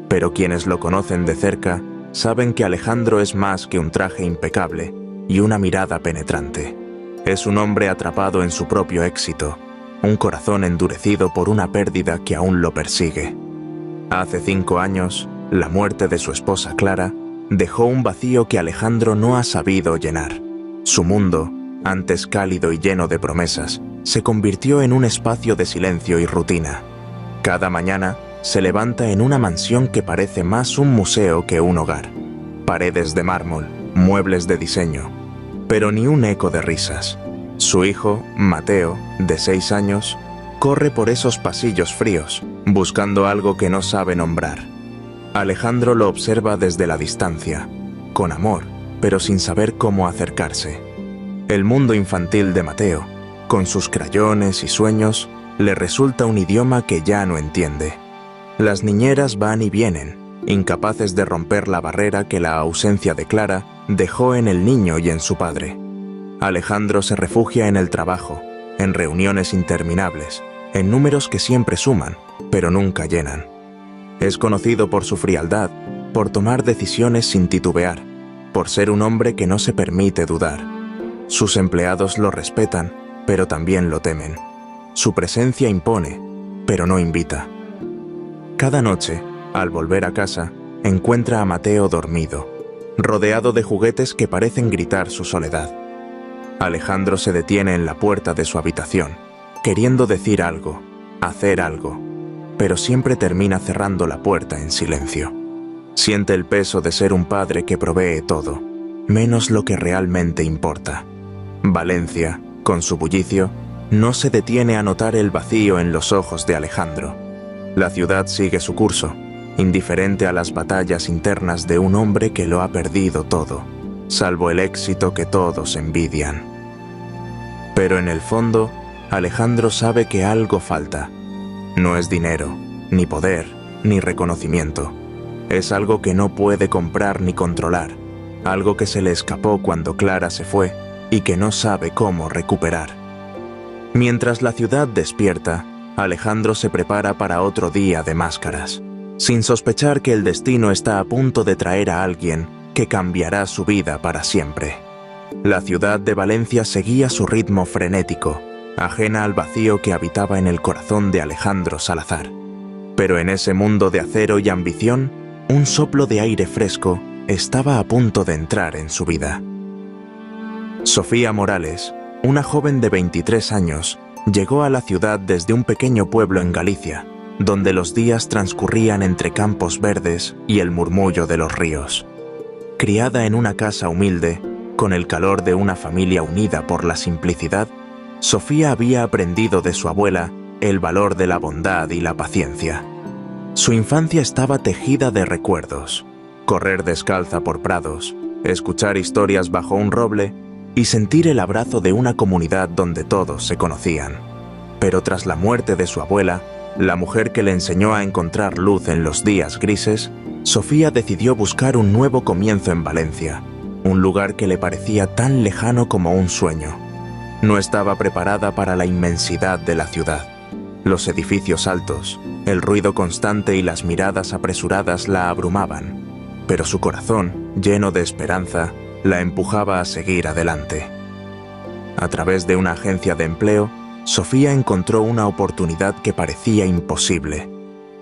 Pero quienes lo conocen de cerca saben que Alejandro es más que un traje impecable y una mirada penetrante. Es un hombre atrapado en su propio éxito, un corazón endurecido por una pérdida que aún lo persigue. Hace 5 años, la muerte de su esposa Clara dejó un vacío que Alejandro no ha sabido llenar. Su mundo, antes cálido y lleno de promesas, se convirtió en un espacio de silencio y rutina. Cada mañana se levanta en una mansión que parece más un museo que un hogar. Paredes de mármol, muebles de diseño, pero ni un eco de risas. Su hijo, Mateo, de 6 años, corre por esos pasillos fríos, buscando algo que no sabe nombrar. Alejandro lo observa desde la distancia, con amor, pero sin saber cómo acercarse. El mundo infantil de Mateo, con sus crayones y sueños, le resulta un idioma que ya no entiende. Las niñeras van y vienen, incapaces de romper la barrera que la ausencia de Clara dejó en el niño y en su padre. Alejandro se refugia en el trabajo, en reuniones interminables, en números que siempre suman, pero nunca llenan. Es conocido por su frialdad, por tomar decisiones sin titubear, por ser un hombre que no se permite dudar. Sus empleados lo respetan, pero también lo temen. Su presencia impone, pero no invita. Cada noche, al volver a casa, encuentra a Mateo dormido, rodeado de juguetes que parecen gritar su soledad. Alejandro se detiene en la puerta de su habitación, queriendo decir algo, hacer algo, pero siempre termina cerrando la puerta en silencio. Siente el peso de ser un padre que provee todo, menos lo que realmente importa. Valencia, con su bullicio, no se detiene a notar el vacío en los ojos de Alejandro. La ciudad sigue su curso, indiferente a las batallas internas de un hombre que lo ha perdido todo, salvo el éxito que todos envidian. Pero en el fondo, Alejandro sabe que algo falta. No es dinero, ni poder, ni reconocimiento. Es algo que no puede comprar ni controlar, algo que se le escapó cuando Clara se fue y que no sabe cómo recuperar. Mientras la ciudad despierta, Alejandro se prepara para otro día de máscaras, sin sospechar que el destino está a punto de traer a alguien que cambiará su vida para siempre. La ciudad de Valencia seguía su ritmo frenético, ajena al vacío que habitaba en el corazón de Alejandro Salazar. Pero en ese mundo de acero y ambición, un soplo de aire fresco estaba a punto de entrar en su vida. Sofía Morales, una joven de 23 años, llegó a la ciudad desde un pequeño pueblo en Galicia, donde los días transcurrían entre campos verdes y el murmullo de los ríos. Criada en una casa humilde, con el calor de una familia unida por la simplicidad, Sofía había aprendido de su abuela el valor de la bondad y la paciencia. Su infancia estaba tejida de recuerdos: correr descalza por prados, escuchar historias bajo un roble y sentir el abrazo de una comunidad donde todos se conocían. Pero tras la muerte de su abuela, la mujer que le enseñó a encontrar luz en los días grises, Sofía decidió buscar un nuevo comienzo en Valencia, un lugar que le parecía tan lejano como un sueño. No estaba preparada para la inmensidad de la ciudad. Los edificios altos, el ruido constante y las miradas apresuradas la abrumaban, pero su corazón, lleno de esperanza, la empujaba a seguir adelante. A través de una agencia de empleo, Sofía encontró una oportunidad que parecía imposible: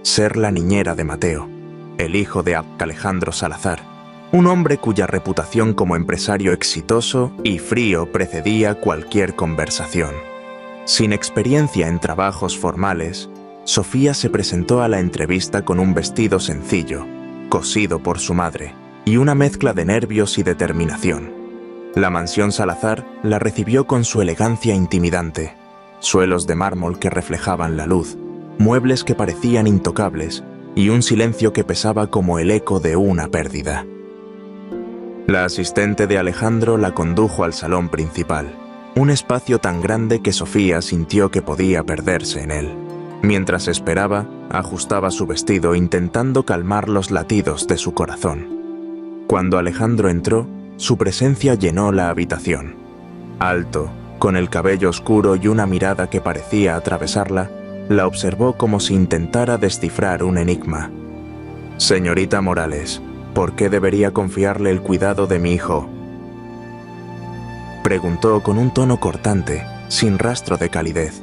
ser la niñera de Mateo, el hijo de Alejandro Salazar, un hombre cuya reputación como empresario exitoso y frío precedía cualquier conversación. Sin experiencia en trabajos formales, Sofía se presentó a la entrevista con un vestido sencillo, cosido por su madre, y una mezcla de nervios y determinación. La mansión Salazar la recibió con su elegancia intimidante: suelos de mármol que reflejaban la luz, muebles que parecían intocables y un silencio que pesaba como el eco de una pérdida. La asistente de Alejandro la condujo al salón principal, un espacio tan grande que Sofía sintió que podía perderse en él. Mientras esperaba, ajustaba su vestido intentando calmar los latidos de su corazón. Cuando Alejandro entró, su presencia llenó la habitación. Alto, con el cabello oscuro y una mirada que parecía atravesarla, la observó como si intentara descifrar un enigma. «Señorita Morales, ¿por qué debería confiarle el cuidado de mi hijo?», preguntó con un tono cortante, sin rastro de calidez.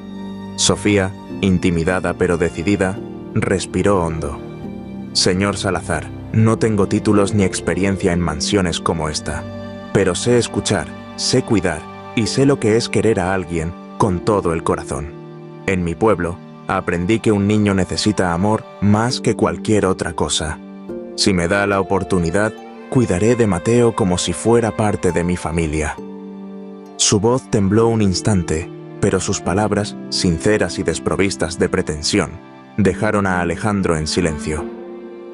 Sofía, intimidada pero decidida, respiró hondo. «Señor Salazar, no tengo títulos ni experiencia en mansiones como esta, pero sé escuchar, sé cuidar y sé lo que es querer a alguien con todo el corazón. En mi pueblo, aprendí que un niño necesita amor más que cualquier otra cosa. Si me da la oportunidad, cuidaré de Mateo como si fuera parte de mi familia». Su voz tembló un instante, pero sus palabras, sinceras y desprovistas de pretensión, dejaron a Alejandro en silencio.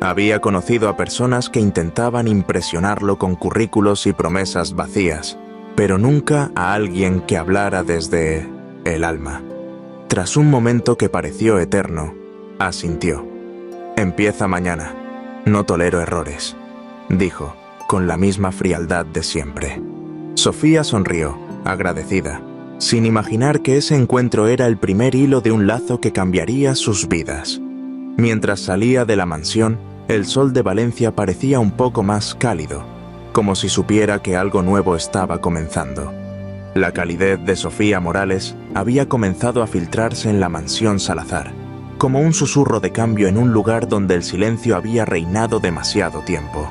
Había conocido a personas que intentaban impresionarlo con currículos y promesas vacías, pero nunca a alguien que hablara desde el alma. Tras un momento que pareció eterno, asintió. «Empieza mañana. No tolero errores», dijo, con la misma frialdad de siempre. Sofía sonrió, agradecida, sin imaginar que ese encuentro era el primer hilo de un lazo que cambiaría sus vidas. Mientras salía de la mansión, el sol de Valencia parecía un poco más cálido, como si supiera que algo nuevo estaba comenzando. La calidez de Sofía Morales había comenzado a filtrarse en la mansión Salazar, como un susurro de cambio en un lugar donde el silencio había reinado demasiado tiempo.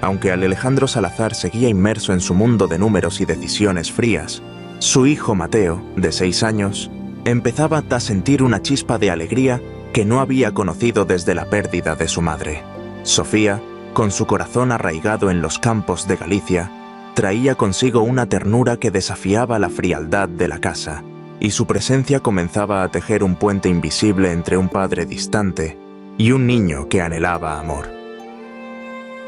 Aunque Alejandro Salazar seguía inmerso en su mundo de números y decisiones frías, su hijo Mateo, de 6 años, empezaba a sentir una chispa de alegría que no había conocido desde la pérdida de su madre. Sofía, con su corazón arraigado en los campos de Galicia, traía consigo una ternura que desafiaba la frialdad de la casa, y su presencia comenzaba a tejer un puente invisible entre un padre distante y un niño que anhelaba amor.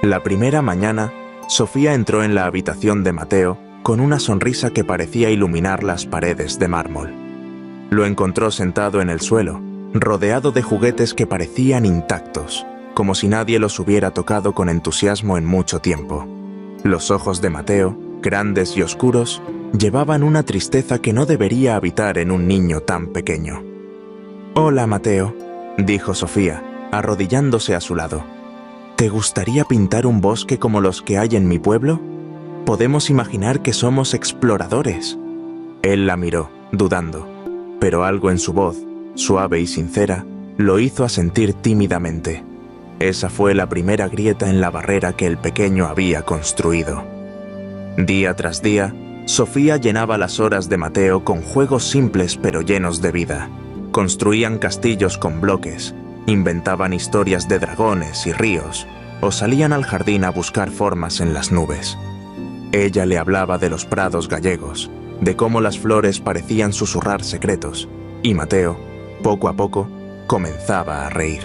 La primera mañana, Sofía entró en la habitación de Mateo con una sonrisa que parecía iluminar las paredes de mármol. Lo encontró sentado en el suelo, rodeado de juguetes que parecían intactos, como si nadie los hubiera tocado con entusiasmo en mucho tiempo. Los ojos de Mateo, grandes y oscuros, llevaban una tristeza que no debería habitar en un niño tan pequeño. «Hola, Mateo», dijo Sofía, arrodillándose a su lado. «¿Te gustaría pintar un bosque como los que hay en mi pueblo? Podemos imaginar que somos exploradores». Él la miró, dudando, pero algo en su voz, suave y sincera, lo hizo asentir tímidamente. Esa fue la primera grieta en la barrera que el pequeño había construido. Día tras día, Sofía llenaba las horas de Mateo con juegos simples pero llenos de vida. Construían castillos con bloques, inventaban historias de dragones y ríos, o salían al jardín a buscar formas en las nubes. Ella le hablaba de los prados gallegos, de cómo las flores parecían susurrar secretos, y Mateo, poco a poco, comenzaba a reír.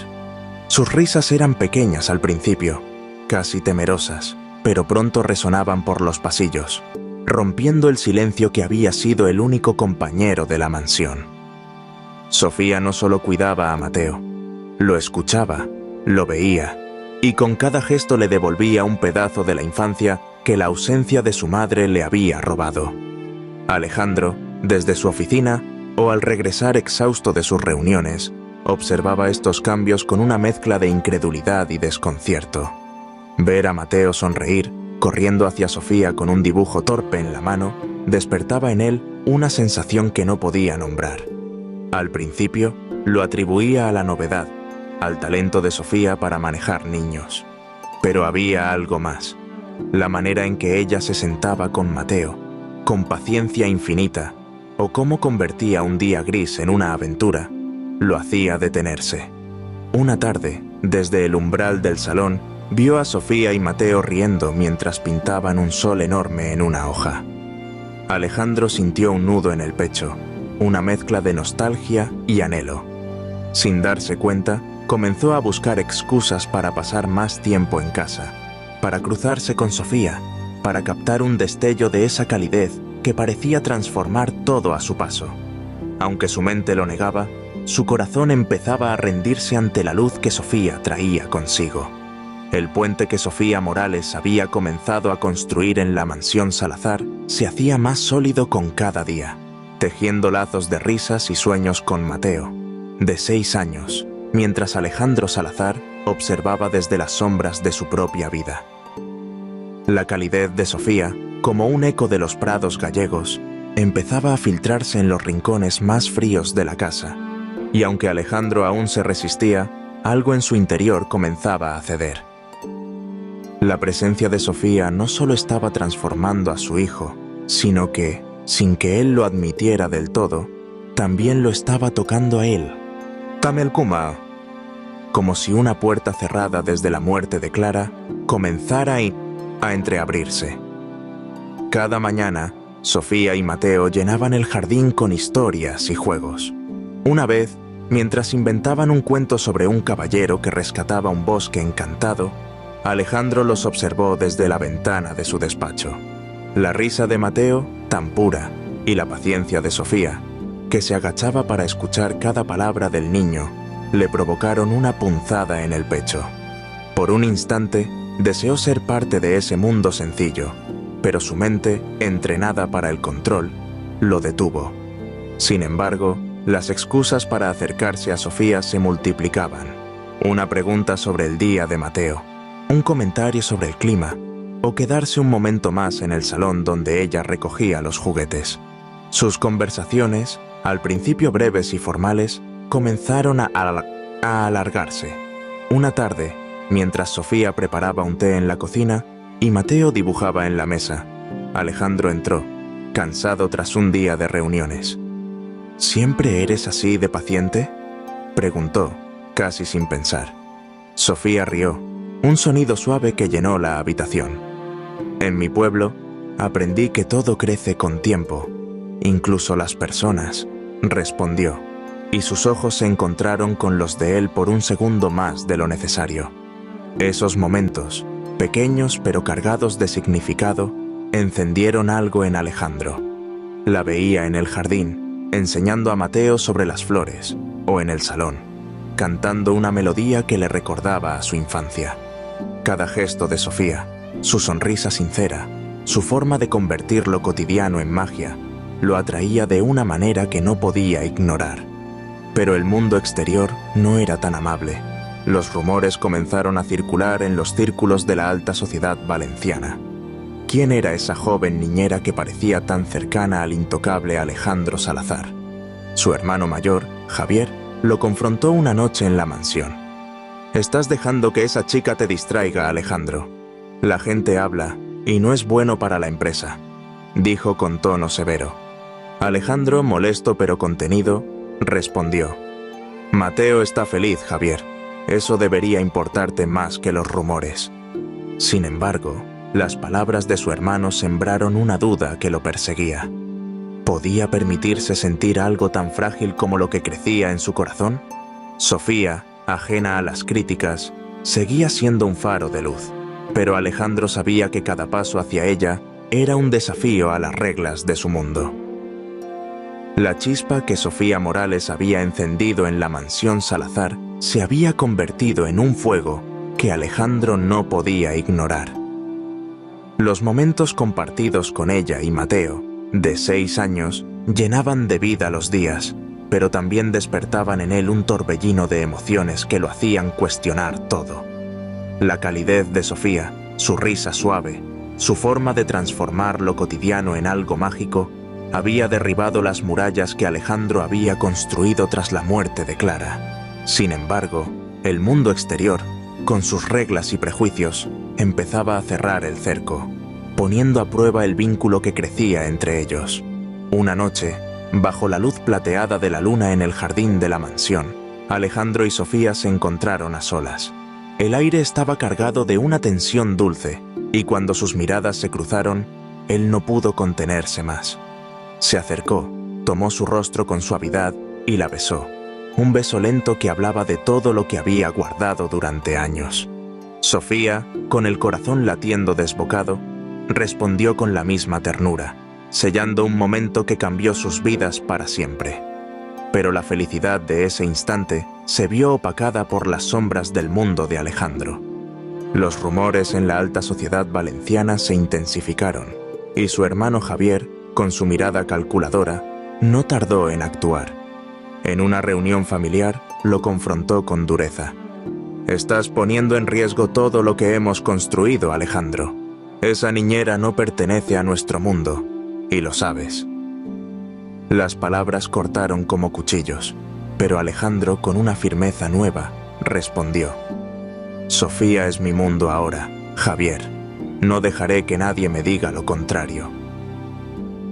Sus risas eran pequeñas al principio, casi temerosas, pero pronto resonaban por los pasillos, rompiendo el silencio que había sido el único compañero de la mansión. Sofía no solo cuidaba a Mateo, lo escuchaba, lo veía, y con cada gesto le devolvía un pedazo de la infancia que la ausencia de su madre le había robado. Alejandro, desde su oficina, o al regresar exhausto de sus reuniones, observaba estos cambios con una mezcla de incredulidad y desconcierto. Ver a Mateo sonreír, corriendo hacia Sofía con un dibujo torpe en la mano, despertaba en él una sensación que no podía nombrar. Al principio, lo atribuía a la novedad, al talento de Sofía para manejar niños. Pero había algo más. La manera en que ella se sentaba con Mateo, con paciencia infinita, o cómo convertía un día gris en una aventura, lo hacía detenerse. Una tarde, desde el umbral del salón, vio a Sofía y Mateo riendo mientras pintaban un sol enorme en una hoja. Alejandro sintió un nudo en el pecho, una mezcla de nostalgia y anhelo. Sin darse cuenta, comenzó a buscar excusas para pasar más tiempo en casa, para cruzarse con Sofía, para captar un destello de esa calidez que parecía transformar todo a su paso. Aunque su mente lo negaba, su corazón empezaba a rendirse ante la luz que Sofía traía consigo. El puente que Sofía Morales había comenzado a construir en la mansión Salazar se hacía más sólido con cada día, tejiendo lazos de risas y sueños con Mateo, de 6 años, mientras Alejandro Salazar observaba desde las sombras de su propia vida. La calidez de Sofía, como un eco de los prados gallegos, empezaba a filtrarse en los rincones más fríos de la casa, y aunque Alejandro aún se resistía, algo en su interior comenzaba a ceder. La presencia de Sofía no solo estaba transformando a su hijo, sino que, sin que él lo admitiera del todo, también lo estaba tocando a él. Tamelkuma, como si una puerta cerrada desde la muerte de Clara comenzara a entreabrirse. Cada mañana, Sofía y Mateo llenaban el jardín con historias y juegos. Una vez, Mientras inventaban un cuento sobre un caballero que rescataba un bosque encantado, Alejandro los observó desde la ventana de su despacho. La risa de Mateo, tan pura, y la paciencia de Sofía, que se agachaba para escuchar cada palabra del niño, le provocaron una punzada en el pecho. Por un instante, deseó ser parte de ese mundo sencillo, pero su mente, entrenada para el control, lo detuvo. Sin embargo, las excusas para acercarse a Sofía se multiplicaban. Una pregunta sobre el día de Mateo, un comentario sobre el clima, o quedarse un momento más en el salón donde ella recogía los juguetes. Sus conversaciones, al principio breves y formales, comenzaron a alargarse. Una tarde, mientras Sofía preparaba un té en la cocina y Mateo dibujaba en la mesa, Alejandro entró, cansado tras un día de reuniones. ¿Siempre eres así de paciente?, preguntó, casi sin pensar. Sofía rió, un sonido suave que llenó la habitación. En mi pueblo, aprendí que todo crece con tiempo, incluso las personas, respondió, y sus ojos se encontraron con los de él por un segundo más de lo necesario. Esos momentos, pequeños pero cargados de significado, encendieron algo en Alejandro. La veía en el jardín, enseñando a Mateo sobre las flores, o en el salón, cantando una melodía que le recordaba a su infancia. Cada gesto de Sofía, su sonrisa sincera, su forma de convertir lo cotidiano en magia, lo atraía de una manera que no podía ignorar. Pero el mundo exterior no era tan amable. Los rumores comenzaron a circular en los círculos de la alta sociedad valenciana. ¿Quién era esa joven niñera que parecía tan cercana al intocable Alejandro Salazar? Su hermano mayor, Javier, lo confrontó una noche en la mansión. «Estás dejando que esa chica te distraiga, Alejandro. La gente habla, y no es bueno para la empresa», dijo con tono severo. Alejandro, molesto pero contenido, respondió: «Mateo está feliz, Javier. Eso debería importarte más que los rumores». Sin embargo, las palabras de su hermano sembraron una duda que lo perseguía. ¿Podía permitirse sentir algo tan frágil como lo que crecía en su corazón? Sofía, ajena a las críticas, seguía siendo un faro de luz, pero Alejandro sabía que cada paso hacia ella era un desafío a las reglas de su mundo. La chispa que Sofía Morales había encendido en la mansión Salazar se había convertido en un fuego que Alejandro no podía ignorar. Los momentos compartidos con ella y Mateo, de 6 años, llenaban de vida los días, pero también despertaban en él un torbellino de emociones que lo hacían cuestionar todo. La calidez de Sofía, su risa suave, su forma de transformar lo cotidiano en algo mágico, había derribado las murallas que Alejandro había construido tras la muerte de Clara. Sin embargo, el mundo exterior, con sus reglas y prejuicios, empezaba a cerrar el cerco, poniendo a prueba el vínculo que crecía entre ellos. Una noche, bajo la luz plateada de la luna en el jardín de la mansión, Alejandro y Sofía se encontraron a solas. El aire estaba cargado de una tensión dulce, y cuando sus miradas se cruzaron, él no pudo contenerse más. Se acercó, tomó su rostro con suavidad y la besó. Un beso lento que hablaba de todo lo que había guardado durante años. Sofía, con el corazón latiendo desbocado, respondió con la misma ternura, sellando un momento que cambió sus vidas para siempre. Pero la felicidad de ese instante se vio opacada por las sombras del mundo de Alejandro. Los rumores en la alta sociedad valenciana se intensificaron, y su hermano Javier, con su mirada calculadora, no tardó en actuar. En una reunión familiar, lo confrontó con dureza. «Estás poniendo en riesgo todo lo que hemos construido, Alejandro. Esa niñera no pertenece a nuestro mundo, y lo sabes». Las palabras cortaron como cuchillos, pero Alejandro, con una firmeza nueva, respondió: «Sofía es mi mundo ahora, Javier. No dejaré que nadie me diga lo contrario».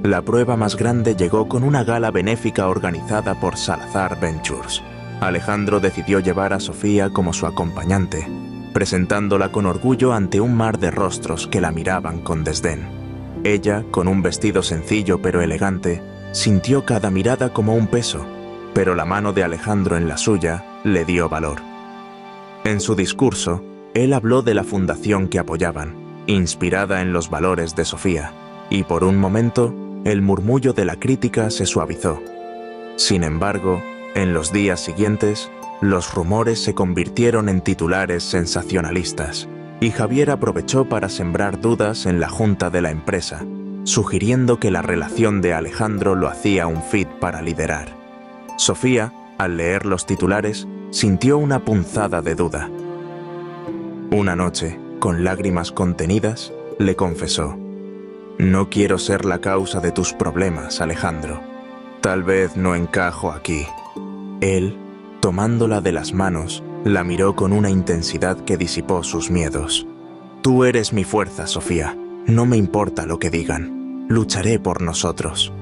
La prueba más grande llegó con una gala benéfica organizada por Salazar Ventures. Alejandro decidió llevar a Sofía como su acompañante, presentándola con orgullo ante un mar de rostros que la miraban con desdén. Ella, con un vestido sencillo pero elegante, sintió cada mirada como un peso, pero la mano de Alejandro en la suya le dio valor. En su discurso, él habló de la fundación que apoyaban, inspirada en los valores de Sofía, y por un momento, el murmullo de la crítica se suavizó. Sin embargo, en los días siguientes, los rumores se convirtieron en titulares sensacionalistas, y Javier aprovechó para sembrar dudas en la junta de la empresa, sugiriendo que la relación de Alejandro lo hacía un fit para liderar. Sofía, al leer los titulares, sintió una punzada de duda. Una noche, con lágrimas contenidas, le confesó: «No quiero ser la causa de tus problemas, Alejandro. Tal vez no encajo aquí». Él, tomándola de las manos, la miró con una intensidad que disipó sus miedos. «Tú eres mi fuerza, Sofía. No me importa lo que digan. Lucharé por nosotros».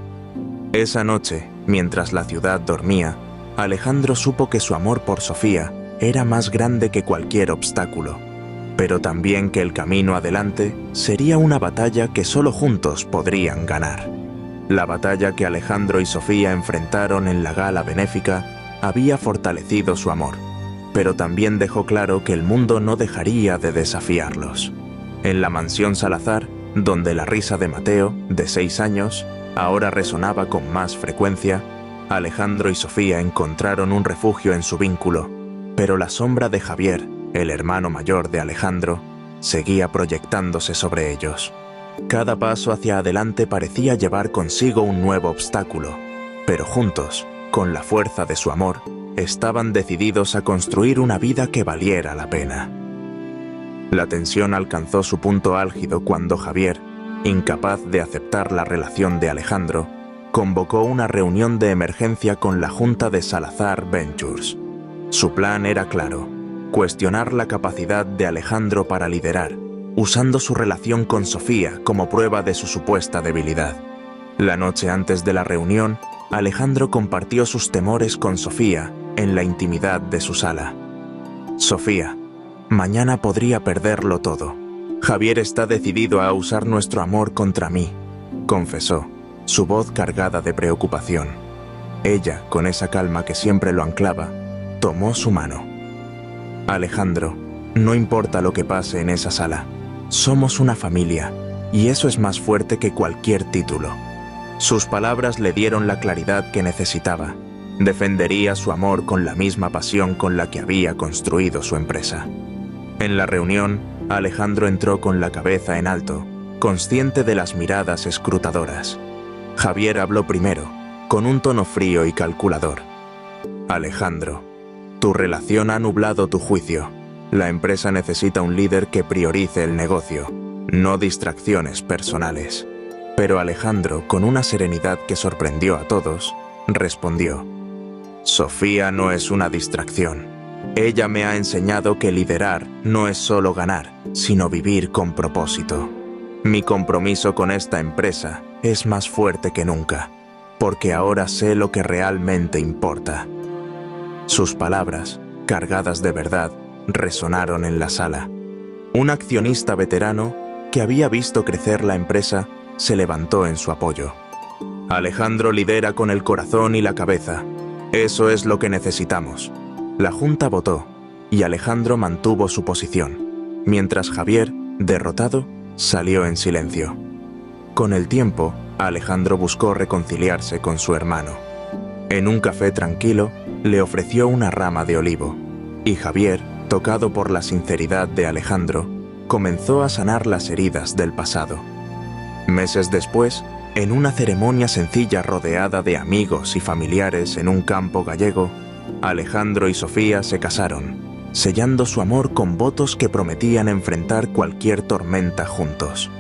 Esa noche, mientras la ciudad dormía, Alejandro supo que su amor por Sofía era más grande que cualquier obstáculo, pero también que el camino adelante sería una batalla que solo juntos podrían ganar. La batalla que Alejandro y Sofía enfrentaron en la gala benéfica había fortalecido su amor, pero también dejó claro que el mundo no dejaría de desafiarlos. En la mansión Salazar, donde la risa de Mateo, de 6 años, ahora resonaba con más frecuencia, Alejandro y Sofía encontraron un refugio en su vínculo, pero la sombra de Javier, el hermano mayor de Alejandro, seguía proyectándose sobre ellos. Cada paso hacia adelante parecía llevar consigo un nuevo obstáculo, pero juntos, con la fuerza de su amor, estaban decididos a construir una vida que valiera la pena. La tensión alcanzó su punto álgido cuando Javier, incapaz de aceptar la relación de Alejandro, convocó una reunión de emergencia con la junta de Salazar Ventures. Su plan era claro: cuestionar la capacidad de Alejandro para liderar, usando su relación con Sofía como prueba de su supuesta debilidad. La noche antes de la reunión, Alejandro compartió sus temores con Sofía en la intimidad de su sala. «Sofía, mañana podría perderlo todo. Javier está decidido a usar nuestro amor contra mí», confesó, su voz cargada de preocupación. Ella, con esa calma que siempre lo anclaba, tomó su mano. «Alejandro, no importa lo que pase en esa sala. Somos una familia, y eso es más fuerte que cualquier título». Sus palabras le dieron la claridad que necesitaba. Defendería su amor con la misma pasión con la que había construido su empresa. En la reunión, Alejandro entró con la cabeza en alto, consciente de las miradas escrutadoras. Javier habló primero, con un tono frío y calculador. «Alejandro, tu relación ha nublado tu juicio. La empresa necesita un líder que priorice el negocio, no distracciones personales». Pero Alejandro, con una serenidad que sorprendió a todos, respondió: «Sofía no es una distracción. Ella me ha enseñado que liderar no es solo ganar, sino vivir con propósito. Mi compromiso con esta empresa es más fuerte que nunca, porque ahora sé lo que realmente importa». Sus palabras, cargadas de verdad, resonaron en la sala. Un accionista veterano, que había visto crecer la empresa, se levantó en su apoyo. «Alejandro lidera con el corazón y la cabeza. Eso es lo que necesitamos». La junta votó, y Alejandro mantuvo su posición, mientras Javier, derrotado, salió en silencio. Con el tiempo, Alejandro buscó reconciliarse con su hermano. En un café tranquilo, le ofreció una rama de olivo, y Javier, tocado por la sinceridad de Alejandro, comenzó a sanar las heridas del pasado. Meses después, en una ceremonia sencilla rodeada de amigos y familiares en un campo gallego, Alejandro y Sofía se casaron, sellando su amor con votos que prometían enfrentar cualquier tormenta juntos.